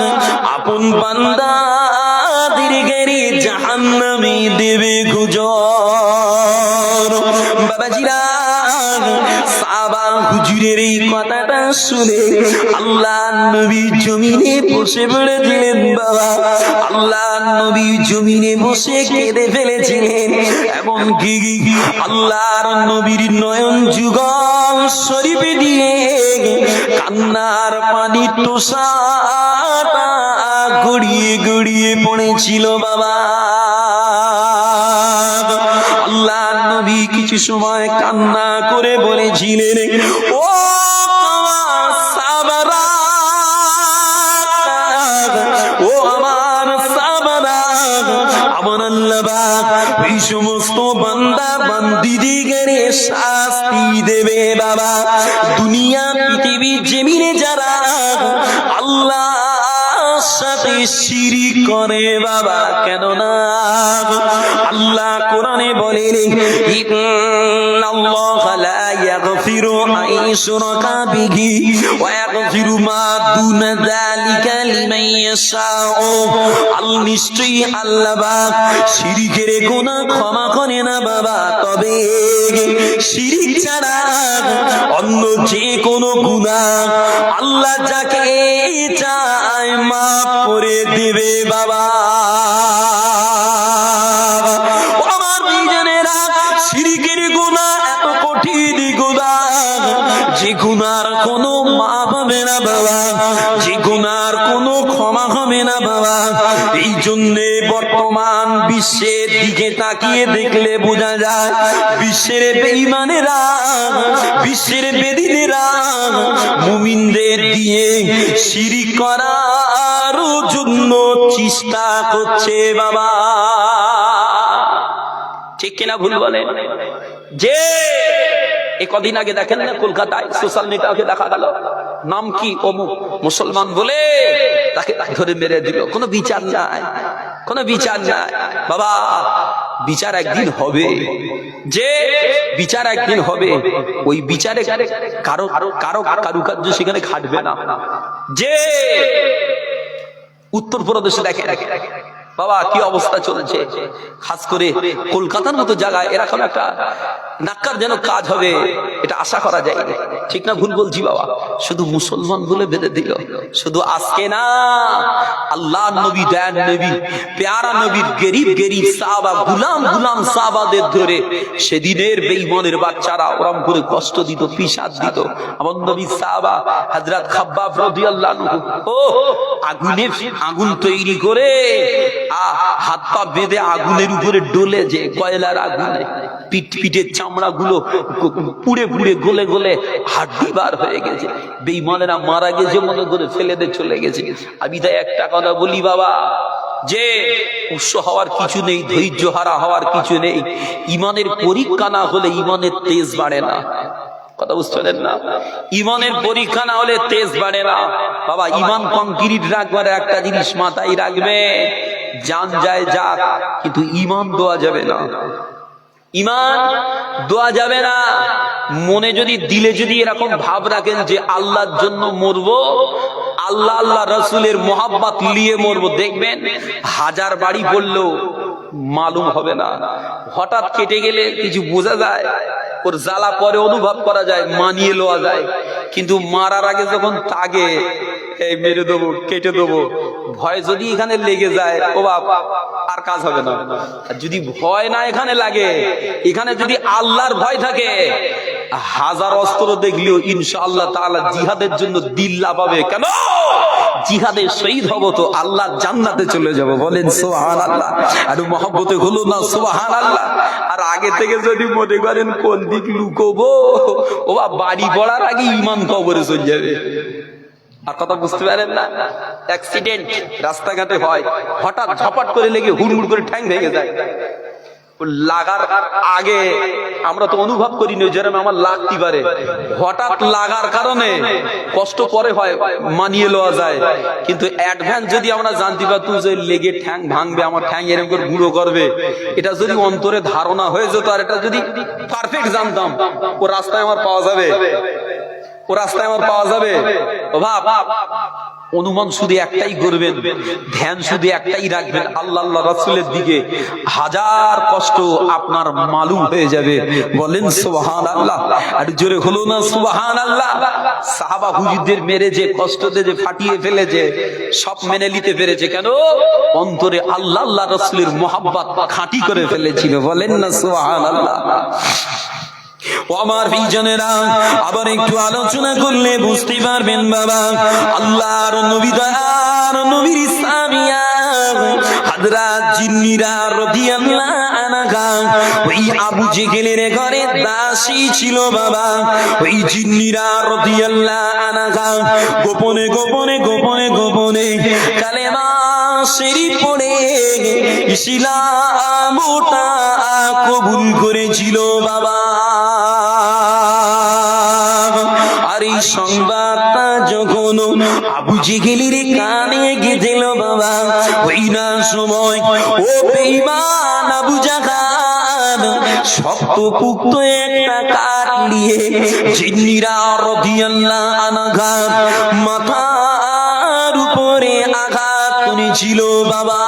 আপন বান্দাদের গেরে জাহান্নামে দেবে গুজর? বাবাজিরা, সাহাবা হুজুরের এই কথাটা শুনে আল্লাহ নবী জমিনে বসে পড়েছিলেন। বাবা, আল্লাহ নবী জমিনে বসে কেঁদে ফেলেছিলেন, এবং কি আল্লাহর নবীর নয়ন যুগল শরীফে দিয়ে কান্নার পানি তোষাটা গড়িয়ে গড়িয়ে পড়েছিল। বাবা, আল্লাহ নবী কিছু সময় কান্না করে বলেছিলেন, ও সাহাবারা, ও আমার সাহাবারা, আমার আল্লাহ পাক এই সমস্ত বান্দা বান্দিদের শাস্তি দেবে। বাবা, দুনিয়া পৃথিবী জমিনে যারা আল্লাহর সাথে শিরিক করে, বাবা, কেন না আল্লাহ কোরআনে বলেন, ইন্নাল্লাহা লা ইয়াগফিরু আন ইউশরাকা বিহি ওয়া ইয়াগফিরু মা দুনা যালিকা লিমান ইয়াশাউ। নিশ্চয়ই আল্লাহ পাক শিরকের গুনাহ ক্ষমা করে না বাবা, তবে শিরিক ছাড়া অন্য যে কোনো গুনাহ আল্লাহ যাকে চায় মাফ করে দেবে। বাবা, আমার বিজনেরা, শিরকের গুনাহ এত কঠিন গুনাহ যে গুনার কোনো মাফ হবে না বাবা, যে গুনার কোনো ক্ষমা হবে না বাবা। এই জন্যে বর্তমান বিশ্বের দিকে তাকিয়ে দেখলে বোঝা যায়, বিশ্বের বেঈমানেরা, বিশ্বের বেদীনেরা মুমিনদের দিয়ে শিরিক করার জন্য চেষ্টা করছে। বাবা, ঠিক কিনা ভুল বলে? যে কদিন আগে দেখেন না, কলকাতায় সোশ্যাল নেটওয়ার্কে দেখা গেল, নাম কি অমুক মুসলমান বলে তাকে ধরে মেরে দিল, কোনো বিচার নাই, কোনো বিচার নাই। বাবা, বিচার একদিন হবে, যে বিচার একদিন হবে, ওই বিচারে কারো কারো কারুকার্য সেখানে খাটবে না। যে উত্তরপ্রদেশে দেখে বাবা কি অবস্থা চলছে, খাস করে কলকাতার মতো জায়গায় এরকম একটা নাক্কার যেন কাজ হবে, এটা আশা করা যায়। ঠিক না ভুল বলছি বাবা? শুধু মুসলমান বলে বেঁধে দিল, শুধু আজকে না, আল্লাহ নবী, দয়ার নবী, প্যারা নবীর গরিব গরিব সাহাবা, গুলাম গুলাম সাহাবাদের ধরে সেদিনের বেঈমানের বাচ্চারা ওরম করে কষ্ট দিত, পিসাদ দিত। আমার নবী সাহাবা হযরত খাব্বাব রাদিয়াল্লাহু আনহু, ও আগুন তৈরি করে হাত পা বেঁধে আগুনের উপরে ডলে, যে কয়লার আগুনে পিঠের চামড়া গুলো পুড়ে পুড়ে গলে গলে হাড্ডি বার হয়ে গেছে, বেঈমানেরা মারা গেছে মনে করে ফেলে দিয়ে চলে গেছে। আমি তাই একটা কথা বলি বাবা, যে উৎস হওয়ার কিছু নেই, ধৈর্য হারা হওয়ার কিছু নেই। ইমানের পরীক্ষা না হলে ইমানের তেজ বাড়ে না। কথা বুঝতে পারেন না? ইমানের পরীক্ষা না হলে তেজ বাড়ে না বাবা। ইমান কংক্রিট রাখবার একটা জিনিস মাথায় রাখবে, জান যায় যাক, কিন্তু ইমান দেওয়া যাবে না, ইমান দেওয়া যাবে না। মনে যদি, দিলে যদি এরকম ভাব রাখেন যে আল্লাহর জন্য মরবো, আল্লাহ আল্লাহ রসুলের মোহাব্বত নিয়ে মরবো, দেখবেন হাজার বাড়ি পড়লেও মালুম হবে না। হঠাৎ কেটে গেলে কিছু বোঝা যায়, ওর জ্বালা পরে অনুভব করা যায়, মানিয়ে লওয়া যায়। কিন্তু মারার আগে যখন তাগে এই মেরে দেবো, কেটে দেবো, ভয় যদি এখানে লেগে যায়, ও বাবা আর কাজ হবে না। আর যদি ভয় না এখানে লাগে, এখানে যদি আল্লাহর ভয় থাকে, হাজার অস্ত্র দেখলেও ইনশাআল্লাহ তাআলা জিহাদের জন্য দিল লাফাবে। কেন? জিহাদে শহীদ হব তো আল্লাহর জান্নাতে চলে যাব। বলেন সুবহানাল্লাহ। আর মহব্বতে হলো না সুবহানাল্লাহ। আর আগে থেকে যদি মনে করেন কোন দিক লুকোবো, ও বাড়ি পড়ার আগে ঈমান কবরে চলে যাবে। আর কথা বুঝতে পারেন না? অ্যাক্সিডেন্ট রাস্তাঘাটে হয়, হঠাৎ ঝপাট করে লেগে হুড়মুড় করে ঠ্যাং ভেঙে যায়। লাগার আগে আমরা তো অনুভব করি না যেরকম আমার লাগতে পারে, হঠাৎ লাগার কারণে কষ্ট পরে হয়, মানিয়ে লওয়া যায়। কিন্তু অ্যাডভান্স যদি আমরা জানতে পারতাম যে লেগে ঠ্যাং ভাঙবে, আমার ঠ্যাং এরকম করে গুঁড়ো করবে, এটা যদি অন্তরে ধারণা হয়ে যেত, আর এটা যদি পারফেক্ট জানতাম, ও রাস্তায় আমার পাওয়া যাবে, ও রাস্তায় আমার পাওয়া যাবে। ও ভাব, অনুমান শুধু একটাই করবেন, ধ্যান শুধু একটাই রাখবেন আল্লাহ আল্লাহ রাসূলের দিকে, হাজার কষ্ট আপনার মালুম হয়ে যাবে। বলেন সুবহানাল্লাহ। আর জোরে হলো না সুবহানাল্লাহ। সাহাবা হুজুরদের মেরে যে কষ্ট দিয়ে যে ফাটিয়ে ফেলেছে, সব মেনে নিতে পেরেছে। কেন? অন্তরে আল্লাহ আল্লাহ রাসূলের মহব্বত খাঁটি করে ফেলেছিল। বলেন না সুবহানাল্লাহ। ও আমার ভাইজানেরা, আবার একটু আলোচনা করলে বুঝতে পারবেন বাবা, আল্লাহর নবী দয়ার নবীর সামিয়া হযরত জিন্নিরা রাদিয়াল্লাহু আনহা ওই আবু জেহেলের ঘরে দাসী ছিল বাবা। ওই জিন্নিরা রাদিয়াল্লাহু আনহা গোপনে গোপনে গোপনে গোপনে কালেমা শরীফ পড়ে ইসলামটা কবুল করেছিল বাবা। আর এই সংবাদটা যখন আবু জেহেলের কানে গেছিল বাবা, ওই না সময় ও বেঈমান আবু জাহাল শক্তপুক্ত একটা কাঠ নিয়ে জিন্নিরা রাদিয়াল্লাহু আনহা মাথার উপরে আঘাত করেছিল বাবা।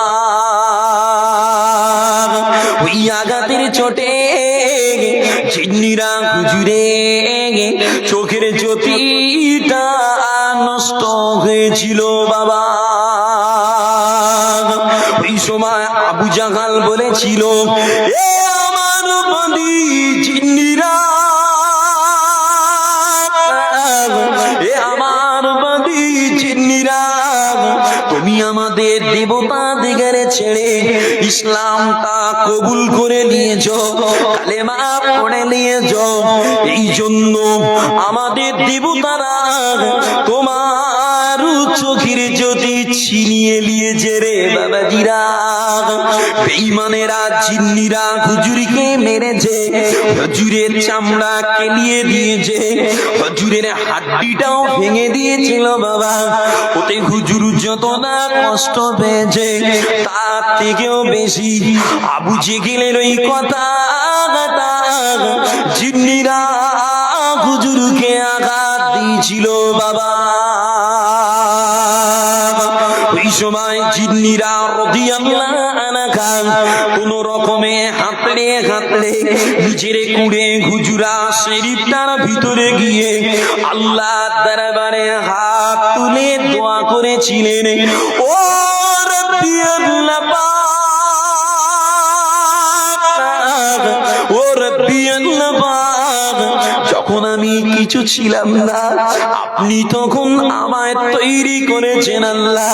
ওই আঘাতের চোটে জিন্নিরা হুজুরে চোখের জ্যোতিটা নষ্ট হয়েছিল বাবা। ওই সময় আবু জাহাল বলেছিল, এ আমার বন্দী জিন্নিরা, এ আমার বন্দী জিন্নিরা, তুমি আমাদের দেবতা দিগের ছেড়ে ইসলামটা কবুল করে নিয়েছো, কালেমা পড়ে নিয়েছো, এই জন্য আমাদের দেবতারা তোমার চোখের জ্যোতি ছিনিয়ে নিয়েছে রে বাবাজিরা। বেঈমানেরা জিন্নিরা হুজুরকে মেরেছে, হুজুরের চামড়া কেলিয়ে দিয়েছে, হুজুরের হাড্ডিটাও ভেঙে দিয়েছিল বাবা। ওতে হুজুর যত না কষ্ট পেয়েছে, তার থেকেও বেশি আবু জেহেলের ওই কথা জিন্নিরা হুজুরকে আঘাত দিয়েছিল বাবা। ওই সময় জিন্নিরা রাদিয়াল্লাহু আনহা কোন রকমে হাতড়ে হাতড়ে নিজের কুড়ে হুজুরা শরীফটার ভিতরে গিয়ে আল্লাহর দরবারে হাত তুলে দোয়া করেছিলেন, ও রব্বি আল্লাহ পাক, ও রব্বি আল্লাহ পাক, যখন আমি কিছু ছিলাম না আপনি তখন আমায় তৈরি করেছেন আল্লাহ,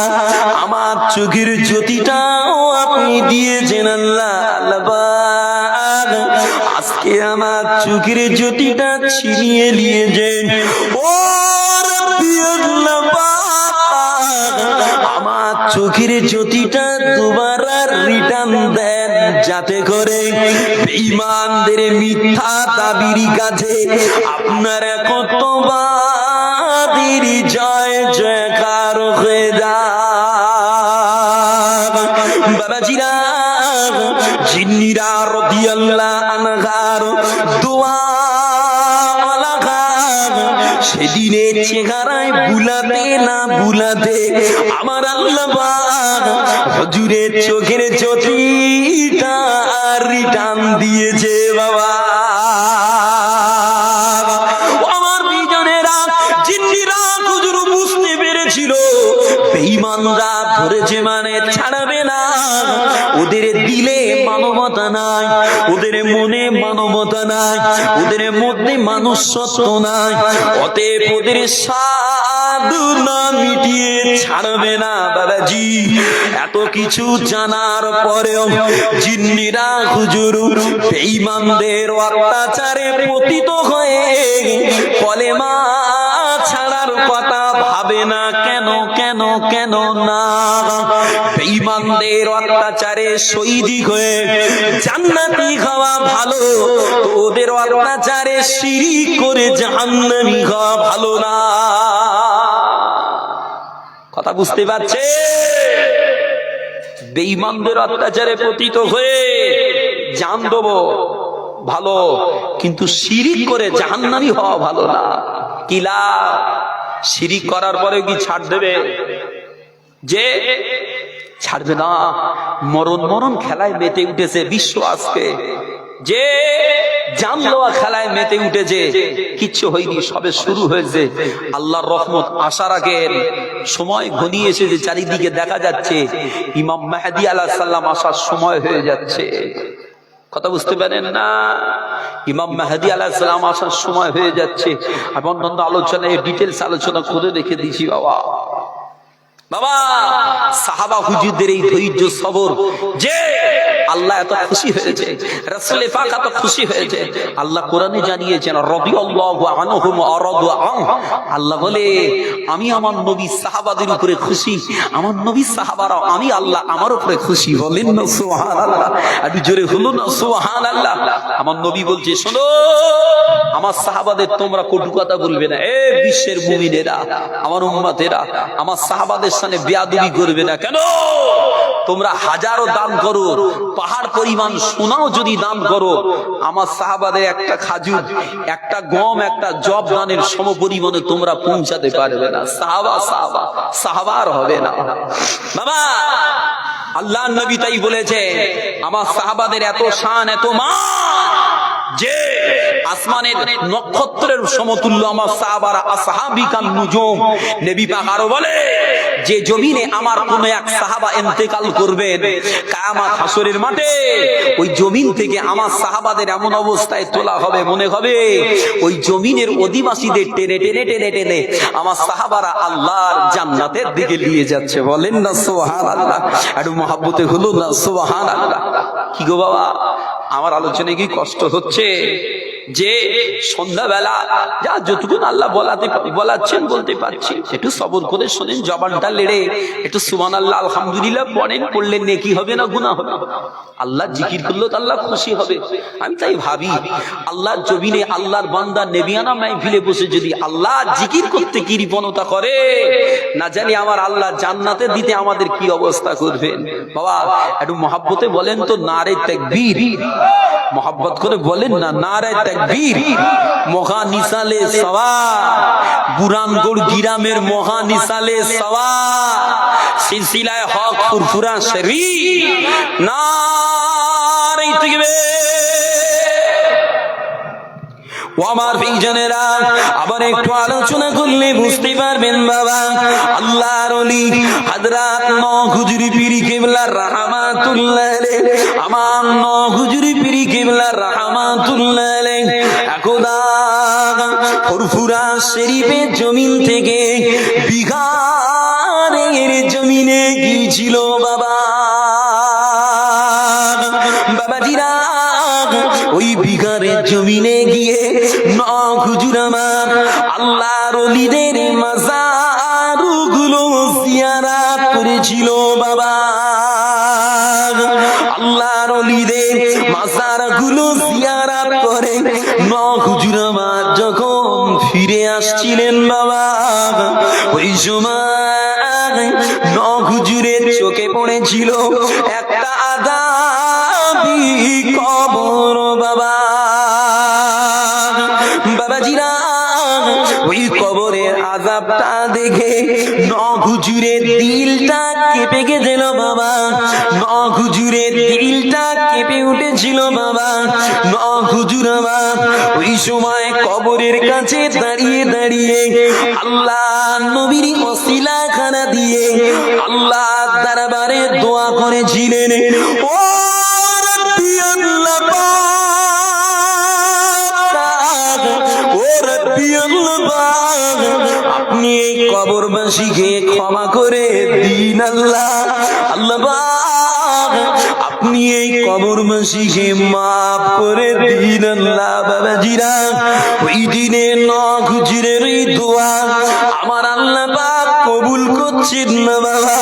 আমার চোখের জ্যোতিটাও আপনি দিয়েছেন আল্লাহ। আল্লাহ পাক আজকে আমার চোখের জ্যোতিটা ছিনিয়ে নিয়েছেন, ও রব্বি আল্লাহ পাক, আমার চোখের জ্যোতিটা দুবারা রিটার্ন দেন, যাতে করে বেঈমানদের মিথ্যা দাবির কাছে আপনার কতবাদের জয় জয়কার হয়ে যায়। বাবাজিরা, জিন্নিরা রাদিয়াল্লাহু আনহার দোয়া সেদিনের চেহারায় বুলাতে না বুলাতে আমার আল্লাহ পাক হুজুরের চোখের জ্যোতিটা রিটার্ন দিয়েছে বাবা। আমার বিজনেরা জিন্নিরা হুজুর বুঝতে পেরেছিল বেঈমানরা ধরেছে মানে ছাড়বে না, ওদের দিলে মানবতা নাই, ওদের মনে মানবতা নাই, ওদের মধ্যে মানুষত্ব নাই, অতএব ওদের সাধু না মিটিয়ে ছাড়বে না। বাবাজি এত কিছু জানার পরেও জিন্নিরা হুজুর বেঈমানদের অত্যাচারে পতিত হয়ে কলেমা ছাড়ার কথা ভাবে না। কেন কেন কেন না? বেঈমানদের অত্যাচারে শহীদি হয়ে জান্নাতি হওয়া ভালো, তো ওদের অত্যাচারে শিরক করে জাহান্নামী হওয়া ভালো না। কথা বুঝতে পারছে? বেঈমানদের অত্যাচারে পতিত হয়ে জান দেবো ভালো, কিন্তু শিরক করে জাহান্নামী হওয়া ভালো না। কিলা শিরিক করার পরে কি ছাড় দেবে? যে ছাড়বে না। মরণ মরণ খেলায় মেতে উঠেছে বিশ্ব আজকে, যে জান দেওয়া খেলায় মেতে উঠেছে, কিচ্ছু হয়নি, সবে শুরু হয়েছে। আল্লাহর রহমত আসার আগে সময় ঘনিয়ে এসেছে, চারিদিকে দেখা যাচ্ছে ইমাম মেহেদী আলাইহিস সালাম আসার সময় হয়ে যাচ্ছে। কথা বুঝতে পারেন না? ইমাম মেহেদী আলাইহিস সালাম আসার সময় হয়ে যাচ্ছে। আমি অন্যান্য আলোচনায় ডিটেলস আলোচনা করে রেখে দিয়েছি বাবা। বাবা সাহাবা হুজুরদের এই ধৈর্য সবর, যে আল্লাহ এত খুশি হয়েছে, রাসূল পাক এত খুশি হয়েছে। আল্লাহ কোরআনে জানিয়েছেন রাদিয়াল্লাহু আনহুম ওয়া রাদু আনহু। আল্লাহ বলে আমি আমার নবী সাহাবাদের উপরে খুশি, আমার নবী সাহাবারা আমি আল্লাহ আমার উপরে খুশি। বলেন না সুবহানাল্লাহ? একটু জোরে হলো না সুবহানাল্লাহ? আমার নবী বলছে শোনো আমার সাহাবাদের তোমরা কটু কথা বলবে না। এ বিশ্বের মুমিনেরা, আমার উম্মতেরা, আমার সাহাবাদের সামনে বেয়াদবি করবে না। কেন? তোমরা হাজারো দান করো, পাহাড় পরিমাণ সোনাও যদি দান করো, আমার সাহাবাদের একটা খাজুর, একটা গম, একটা জব দানের সমপরিমাণে তোমরা পৌঁছাতে পারবে না। সাহাবা সাহাবা সাহাবার হবে না বাবা। আল্লাহ নবী তাই বলেছে আমার সাহাবাদের এত শান এত মান যে আসমানের নক্ষত্রের সমতুল্য আমার সাহাবারা আসহাবিকান নুজুম। নবী পাক আরো বলে যে জমিনে আমার কোন এক সাহাবা ইন্তেকাল করবেন কিয়ামত হাসরের মাঠে, ওই জমিন থেকে আমার সাহাবাদের এমন অবস্থায় তোলা হবে মনে হবে ওই জমিনের অধিবাসীদের টেনে টেনে টেনে টেনে আমার সাহাবারা আল্লাহর জান্নাতের দিকে নিয়ে যাচ্ছে। বলেন না সুবহানাল্লাহ? একটু মহব্বতে হলো না সুবহানাল্লাহ? কি গো বাবা আমার আলোচনায় কি কষ্ট হচ্ছে? যে সন্ধ্যাবেলা যা যতটুকু আল্লাহ বলাচ্ছেন বলতে পারছি, একটু সবর করে শোনেন, জবানটা লেড়ে একটু সুবহানাল্লাহ আলহামদুলিল্লাহ পড়েন, করলে নেকি হবে না গুনাহ হবে? আল্লাহ জিকির করলেও তো আল্লাহ খুশি হবে। আমি তাই ভাবি আল্লাহর জমিনে আল্লাহর বান্দা নেবিয়ানা মাহফিলে বসে যদি আল্লাহ জিকির করতে কৃপণতা করে, না জানি আমার আল্লাহ জান্নাতে দিতে আমাদের কি অবস্থা করবেন। বাবা একটু মহব্বতে বলেন তো নারে তাকবীর, মহব্বত করে বলেন না নারে তাকবীর। মহানিসালে সওয়াব, বুরানগড় গিরামের মহানিসালে সওয়াব, সিলসিলায়ে হক ফুরফুরা শরীফ, নারে তাকবীর। ও আমার ভাইজানেরা আবার একটু আলোচনা করলে বুঝতে পারবেন বাবা। আল্লাহর ওলি হযরত নওয়াজ হুজুরি পীর কিবলা রাহমাতুল্লাহ আলাইহি, আমার নওয়াজ হুজুরি পীর কিবলা রাহমাতুল্লাহ আলাইহি একদা ফুরফুরা শরীফের জমিন থেকে বিহারের জমিনে গিয়েছিল বাবা। বাবাজিরা ওই বিহারের জমিনে গিয়ে নওয়াজ হুজুর আমার আল্লাহর ওলিদের মাজারগুলো জিয়ারত করেছিল বাবা। আল্লাহর ওলিদের মাজারগুলো জিয়ারত করে নওয়াজ হুজুর আমার যখন ফিরে আসছিলেন বাবা, ওই সময় নওয়াজ হুজুরের চোখে পড়েছিল একটা আযাবী কবর বাবা। বাবাজিরা ওই কবরের আযাবটা দেখে নখ হুজুরের দিলটা কেঁপে গেছিল বাবা, নখ হুজুরের দিলটা কেঁপে উঠেছিল বাবা। নখ হুজুর আমার ওই সময় কবরের কাছে দাঁড়িয়ে দাঁড়িয়ে আল্লাহ নবীর ওসিলা খানা দিয়ে আল্লাহ দরবারে দোয়া করেছিলেন, ও রব্বি আল্লাহ পাক, ও রব্বি আল্লাহ পাক, আপনি এই কবরবাসীকে ক্ষমা করে দিন আল্লাহ, আল্লাহ পাক আপনি এই কবরবাসীকে মাফ করে দিন আল্লাহ। বাবাজিরা ওই দিনে নখ হুজুরের এই দোয়া আমার আল্লাহ পাক কবুল করছেন না বাবা,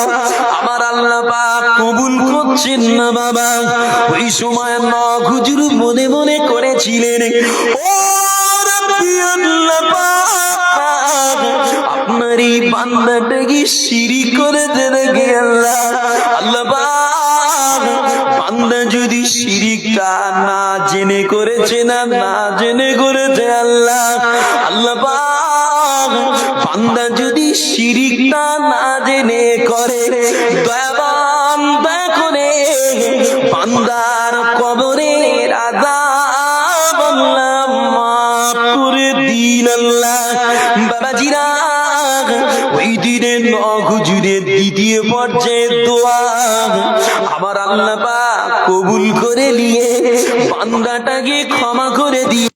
আমার আল্লাহ পাক কবুল করছেন না বাবা। ওই সময় নখ হুজুর মনে মনে করেছিলেন, ও রব্বি আল্লাহ পাক, আপনার এই বান্দাটাকে শিরিক করেছে নাকি আল্লাহ, আল্লাহ পাক বান্দা যদি শিরিকটা না জেনে করেছে না জেনে করেছে আল্লাহ, আল্লাহ পাক বান্দা যদি শিরিকটা না জেনে করে দয়াবান দয়া করে বান্দার কবরের আযাব আল্লাহ মাফ করে দিন আল্লাহ। বাবাজিরা ওই দিনের নখ হুজুরের দ্বিতীয় পর্যায়ের দোয়া আমার আল্লাহ পাক কবুল করে নিয়ে বান্দাটাকে ক্ষমা করে দিয়ে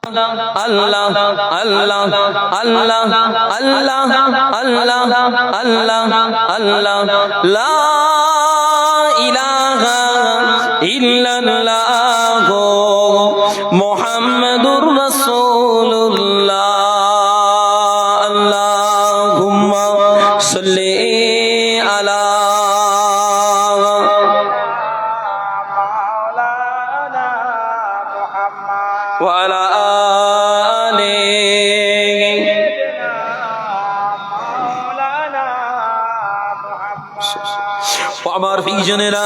আল্লাহ আল্লাহ আল্লাহ আল্লাহ আল্লাহ আল্লাহ লা ইলাহা ইল্লাল্লাহ মুহাম্মাদুর রাসূলুল্লাহ আল্লাহুম্মা সাল্লি আলা ওয়া আলা আমার প্রিয়জনেরা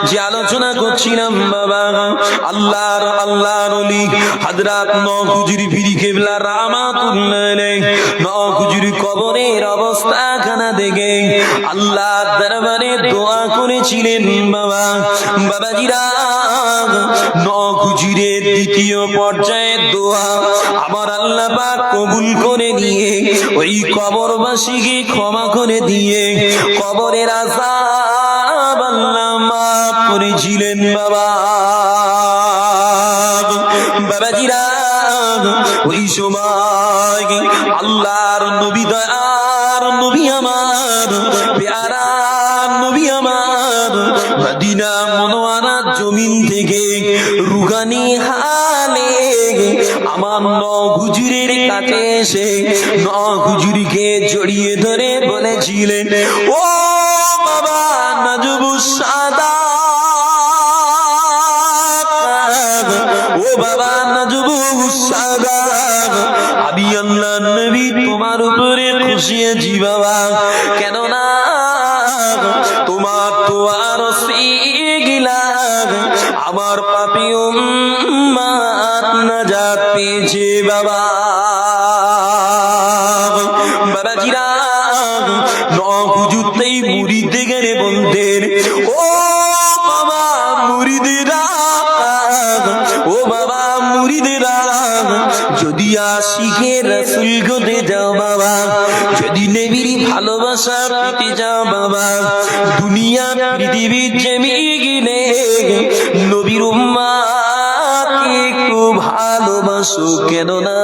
যে আলোচনা করছিলাম বাবা আল্লাহর ওলি হযরত নখ হুজুর পীর কেবলা রাহমাতুল্লাহ আলাইহি নখ হুজুর কবরের অবস্থাখানা দেখে আল্লাহর দরবারে দোয়া করেছিলেন বাবা। বাবাজিরা নখ হুজুরের দ্বিতীয় পর্যায়ের দোয়া আমার আল্লাহ পাক কবুল করে নিয়ে ওই কবরবাসীকে ক্ষমা করে দিয়ে কবরের আযাব আল্লাহ মাফ করেছিলেন বাবা। বাবাজিরা ওই সময় আল্লাহর নবী দয়ার নবী আমার প্যারা নবী আমার মদিনা মুনওয়ারা জমিন থেকে রুহানি হালে আমার হুজুরের কাছে এসে হুজুরকে জড়িয়ে ধরে বলেছিলেন, ও বাবা নাজবুস সাদাত, ও বাবা নাজবুস সাদাত, আমি আল্লাহর নবী তোমার উপরে খুশি আছি বাবা, কেননা তোমার তো আর গিলাম আমার পাপী উম্মত নাজাত পেয়েছে বাবা। বাবাজিরা হুজুরতেই মুরিদে গেলে বলতেন, ও বাবা মুরিদেরা, ও বাবা মুরিদেরা, যদি আশিকে রাসূল হতে যাও বাবা, যদি নবীর ভালোবাসা পেতে যাও বাবা, দুনিয়া পৃথিবীর জমিয়ে গেলে নবীর উম্মতকে একটু ভালোবাসো, কেননা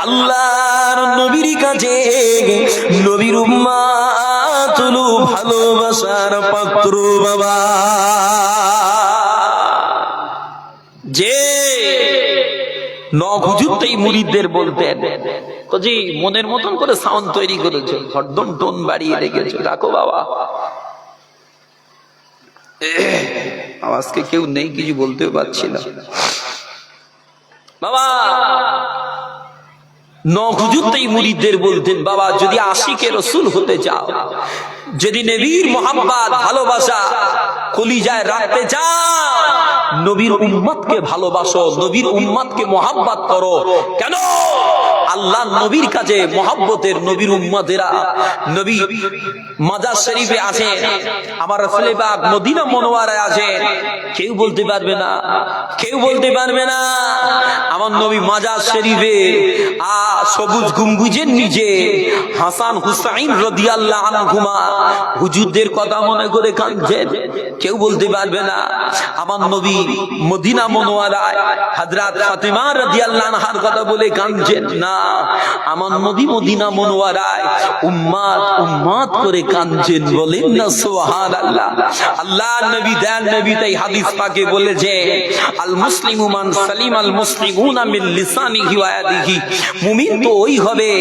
আল্লাহর নবীর কাছে নবীর উম্মত হলো ভালোবাসার পাত্র বাবা। যে হুজুরতেই মুরিদদের বলতেন, জি মনের মতন করে সাউন্ড তৈরি করেছো, হরদম টোন বাড়িয়ে রেখেছো, রাখো বাবা, আজকে কেউ নেই কিছু বলতেও পারছি না বাবা। হুজুরতেই মুরিদদের বলতেন, বাবা যদি আশিকে রাসূল হতে চাও, যদি নবীর মোহাম্মত ভালোবাসা কলিজায় রাখতে চাও, নবীর উম্মতকে ভালোবাসো, নবীর উম্মতকে মোহাব্বত করো, কেন আল্লাহ নবীর কাছে মোহাব্বতের নবীর উম্মতেরা নবী মাজার শরীফে আছেন, আমার রাসূল পাক মদিনা মুনওয়ারায় আছেন, কেউ বলতে পারবে না, কেউ বলতে পারবে না আমার নবী মাজার শরীফে সবুজ গম্বুজের নিচে হাসান হুসাইন রাদিয়াল্লাহু আনহুমা হুজুরদের কথা মনে করে কাঁদছেন, কেউ বলতে পারবে না আমার নবী মদিনা মুনওয়ারায় হযরত ফাতিমা রাদিয়াল্লাহু আনহার কথা বলে কাঁদছেন, না আমার নবী মদিনা মুনওয়ারায় উম্মত উম্মত করে কাঁদছেন, বলেন না সুবহানাল্লাহ। আল্লাহর নবী দেন নবী তাই হাদিস পাকে বলেছে, আল মুসলিমু মান সালিম আল মুসলিমুনা মিন লিসানিহি ওয়া ইয়াদিহি, মুমিন তো ওই হবে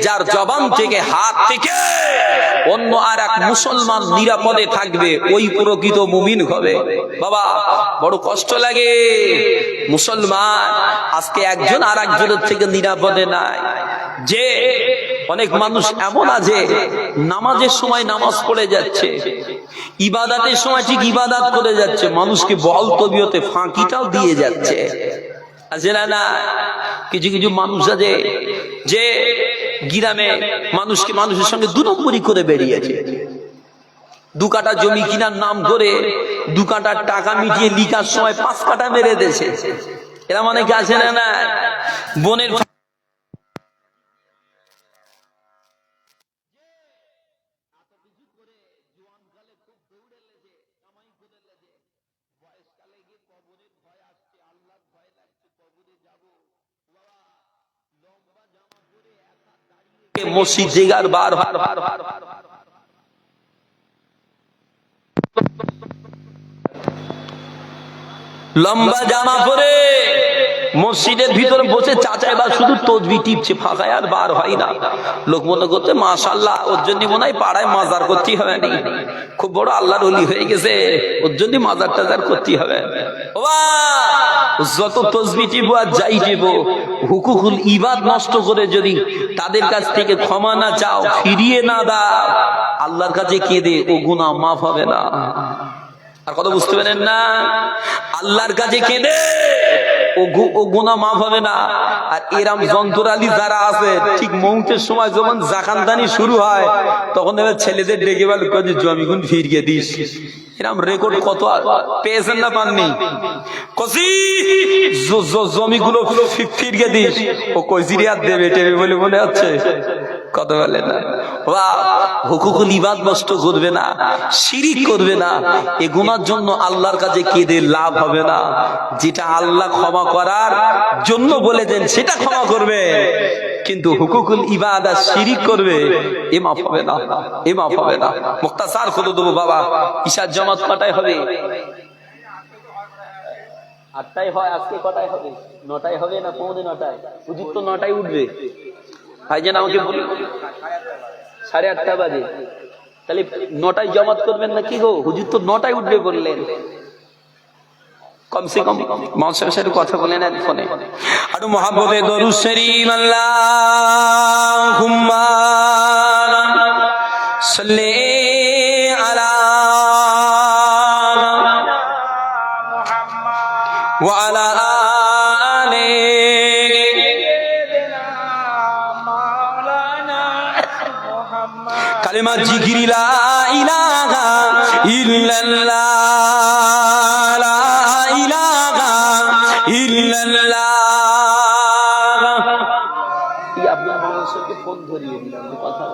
যার জবান থেকে হাত থেকে অন্য আর এক মুসলমান নিরাপদে থাকবে, ওই প্রকৃত মুমিন হবে বাবা। বড় কষ্ট লাগে মুসলমান আজকে একজন আর একজনের থেকে নিরাপদে নাই। যে অনেক মানুষ এমন আছে নামাজের সময় নামাজ পড়ে যাচ্ছে, ইবাদতের সময় ঠিক ইবাদত করে যাচ্ছে, মানুষকে বল তবিয়তে ফাঁকিটাও দিয়ে যাচ্ছে, আছে না? কিছু কিছু মানুষ আছে যে গ্রামে মানুষকে মানুষের সঙ্গে দু নম্বরই করে বেরিয়েছে, 2 কাঠা জমি কিনার নাম করে 2 কাঠার টাকা মিটিয়ে লিখার সময় 5 কাঠা মেরে দিয়েছে, এরা মানে কি আছে না? বোনের মসজিদ জায়গার বার লম্বা জামা পরে মসজিদের ভিতরে বসে চাচা এবার শুধু তসবিহ টিপছে, ফাঁকায় আর বার হয় না। লোক মনে করতে মাশাআল্লাহ ওর জন্য মনে হয় পাড়ায় মাজার করতে হবে না, খুব বড় আল্লাহর ওলি হয়ে গেছে, ওর জন্য মাজার টাজার করতে হবে। যত তসবিহ টিপো আর যাই টিপো, হুকুকুল ইবাদ নষ্ট করে যদি তাদের কাছ থেকে ক্ষমা না চাও, ফিরিয়ে না দাও, আল্লাহর কাছে কেঁদে ও গুনাহ মাফ হবে না। আর কথা বুঝতে পারেন না? আল্লাহর কাছে কেঁদে ও গুনাহ মাফ হবে না। আর এরম যন্ত্রালী যারা আছে, ঠিক মৌতের সময় যখন জাকানদানি শুরু হয় তখন এবার ছেলেদের ডেকে বলে জমিগুন ফিরিয়ে দিস, এরম রেকর্ড কত পেয়েছেন না পাননি? কসি জমিগুলো ফিরিয়ে দিস, ও কজিরিয়াত দেবে টেবে বলে মনে হচ্ছে, কথা বলে না। হুকুকুল ইবাদ নষ্ট করবে না, শিরিক করবে না, এ গুনার জন্য আল্লাহর কাছে কেঁদে লাভ হবে না। যেটা আল্লাহ ক্ষমা করার জন্য বলেছেন সেটা ক্ষমা করবে, কিন্তু হুকুকুল ইবাদত শিরিক করবে, এ মাফ হবে না, এ মাফ হবে না। মুক্তাসার করে দেবো বাবা। ঈশার জামাত কটায় হবে? 8টায় হয়। আজকে কটায় হবে? 9টায় হবে না 9:45? হুজুর তো 9টায় উঠবে। ভাইজান আমাকে বলুন, 8:30 বাজে, তাহলে 9টায় জামাত করবেন না কি গো? হুজুর তো 9টায় উঠবে বললেন। কমসে কম মাউসের সাথে কথা বলে নেন ফোনে। আর মুহাব্বতে দরুদ শরীফ আল্লাহুম্মা সাল্লি আলা মুহাম্মদ ওয়া আলা আলি মাওলানা মুহাম্মদ। কালিমা জিকির লা ইলাহা ইল্লাল্লাহ, ফোন ধরিয়ে দিলাম কথা।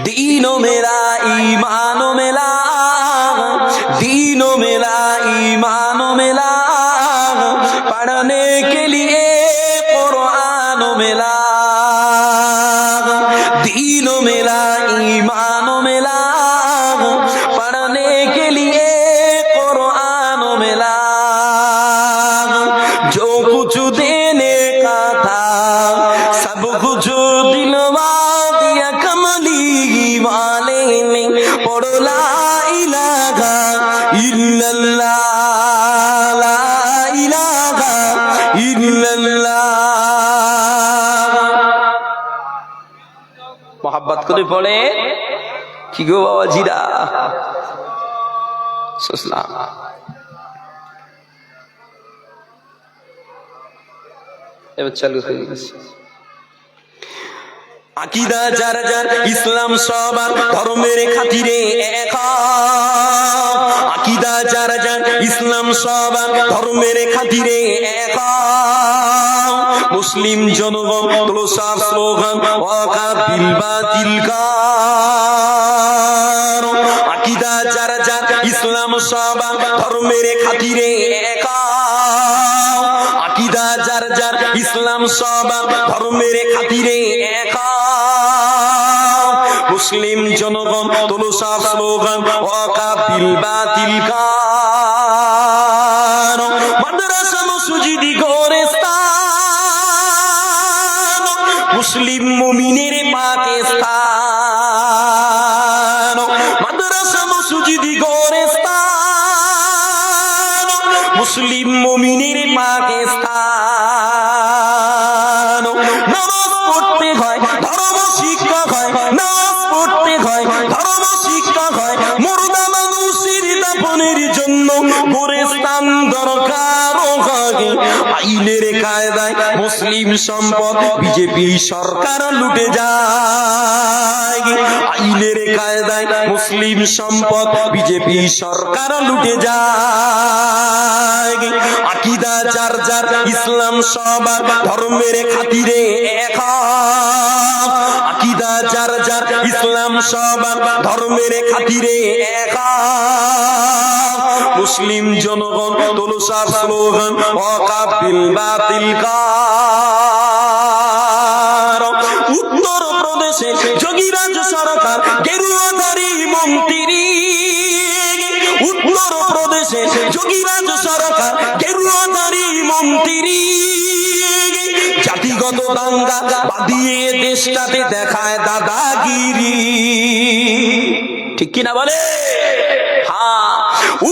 दीनो मेरा ईमानो मिला, दीनो मेरा ईमानो मिला, पढ़ने के लिए कुरान मिला, दीनो मेरा ईमानो मिला, पढ़ने के लिए कुरान मिला, जो कुछ देने का था सब कुछ दिलवा दिया कमली वाले ने। पढ़ो ला इलाहा इल्लल्लाह, ला इलाहा इल्लल्लाह। मोहब्बत করে পড়ে কি গো বাবা জিরা সুসলাম। এবার চালু হয়ে গেছে। আকিদা যার যার ইসলাম সবার ধর্মের খাতিরে এক, আকিদা যার যার ইসলাম সবার ধর্মের খাতিরে এক, মুসলিম জনগণ তোলসার স্লোগান ওয়াকা বিল বাতিল কার। আকিদা যার যার ইসলাম সবার ধর্মের খাতিরে এক, আকিদা যার যার ইসলাম সবার ধর্মের খাতিরে এক, মুসলিম জনগণ তোলসার স্লোগান ওয়াকা বিল বাতিল কার। মাদ্রাসা মসজিদ গোরস্তান, মুসলিম মুমিনের পাকিস্তান। মাদ্রাসা মসজিদ গোরস্তান, মুসলিম মুমিনের পাকিস্তান। নামাজ পড়তে হয়, ধর্ম শিক্ষা হয়, নামাজ পড়তে হয়, ধর্ম শিক্ষা হয়, মুর্দা মানুষের দাফনের জন্য গোরস্তান দরকার হয়। আইনের কায়দায় মুসলিম সম্পদ বিজেপি সরকার লুটে যায়, আইনের কায়দায় মুসলিম সম্পদ বিজেপি সরকার লুটে যায়। আকিদা যার যার ইসলাম সবার ধর্মের খাতিরে এক, আকিদা যার যার ইসলাম সবার ধর্মের খাতিরে এক, মুসলিম জনগণ তোলসার স্লোগান ওয়াকা বিল বাতিল কার। উত্তর প্রদেশে যোগীরাজ সরকার গেরুয়াধারী মন্ত্রী, উত্তর প্রদেশে যোগীরাজ সরকার গেরুয়াধারী মন্ত্রী। জাতিগত দাঙ্গা বাঁধিয়ে দেশটাতে দেখায় দাদাগিরি, ঠিক কিনা বলে? হ্যাঁ,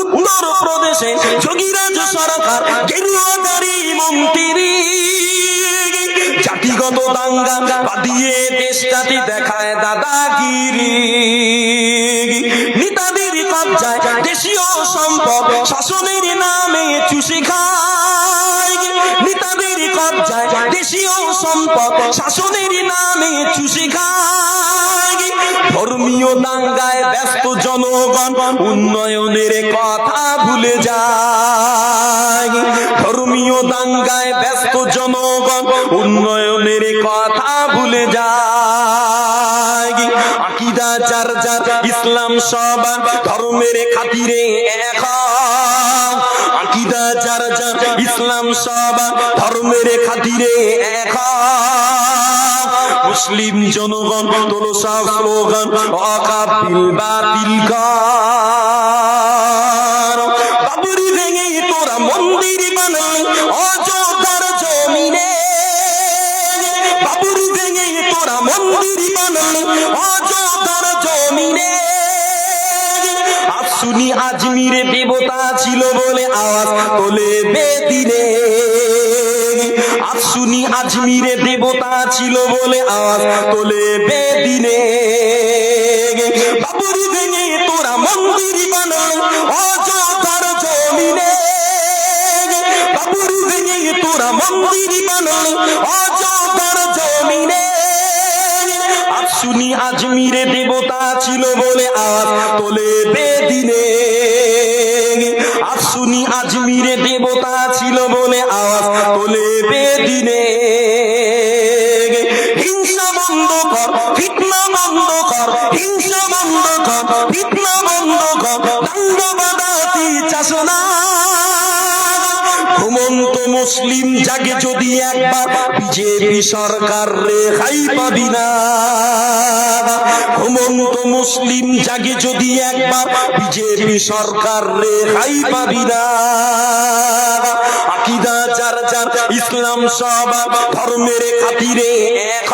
উত্তর প্রদেশে যোগীরাজ সরকার গেরুয়াধারী মন্ত্রী। জাতিগত দাঙ্গা বাঁধিয়ে দেশটাতে দেখায় দাদাগিরি। নেতাদের কবজায় দেশীয় সম্পদ শাসনের নামে চুষে খায়, নেতাদের কবজায় দেশীয় সম্পদ শাসনের নামে চুষে খায়। ধর্মীয় দাঙ্গায় ব্যস্ত জনগণ উন্নয়নের কথা ভুলে যায়, ধর্মীয় দাঙ্গায় ব্যস্ত জনগণ উন্নয়নের ভুলে যায়। আকীদা যার যার ইসলাম সবার ধর্মের খাতিরে এক। আকীদা যার যার ইসলাম সবার ধর্মের খাতিরে এক। মুসলিম জনগণ তোলো সব স্লোগান ওয়াকাবিল বাতিল কর। বাবরি ভেঙে তোরা মন্দির বানালি অযোধ্যার জমিনে। বাবরি ভেঙে তোরা মন্দির বানালি অযোধ্যার জমিনে। সুনি আজমিরে দেবতা ছিল বলে আওয়াজ তোলে বেদিনে। সুনি আজমিরে দেবতা ছিল বলে আওয়াজ তোলে বেদিনে। বাবরি ভেঙে তোরা মন্দির বানালি অযোধ্যার জমিনে। বাবরি ভেঙে তোরা মন্দির বানালি অযোধ্যার জমিনে। সুনি আজমিরে দেবতা ছিল বলে আওয়াজ তোলে বেদিনে। সুনি আজমিরে দেবতা ছিল বলে আওয়াজ তোলে বেদিনে। হিংসা বন্ধ কর, ফিতনা বন্ধ কর, হিংসা বন্ধ কর, ফিতনা বন্ধ কর। দাঙ্গা বাঁধাতে চাস না। ঘুমন্ত মুসলিম জাগে যদি একবার, বিজেপি সরকার রেহাই পাবি না। ঘুমন্ত মুসলিম জাগে যদি একবার, বিজেপি সরকার রেহাই পাবি না। আকীদা যার যার ইসলাম সবার ধর্মের খাতিরে এক।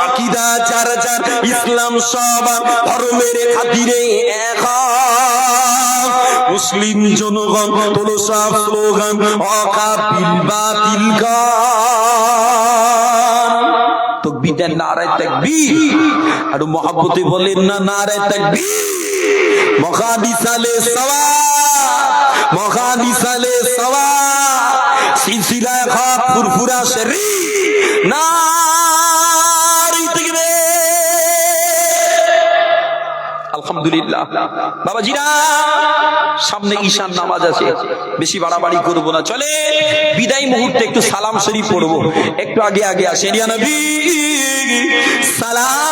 আকীদা যার যার ইসলাম সবার ধর্মের খাতিরে এক। মুসলিম জনগণ তোলো সব স্লোগান ওয়াকাবিল বাতিল কর। তাকবীর দেন, নারায়ে তাকবীর। আর মহব্বতে বলেন না নারায়ে তাকবীর। মহাদিসালে সওয়াব, মহাদিসালে সওয়াব, সিলসিলায়ে খাক ফুরফুরা শরীফ নারে তাকবীর। আলহামদুলিল্লাহ। বাবাজিরা, সামনে ঈশান নামাজ আছে, বেশি বাড়াবাড়ি করব না। চলে বিদায় মুহূর্তে একটু সালাম শরীফ পড়বো। একটু আগে আগে আসেন। ইয়া নবী সালাম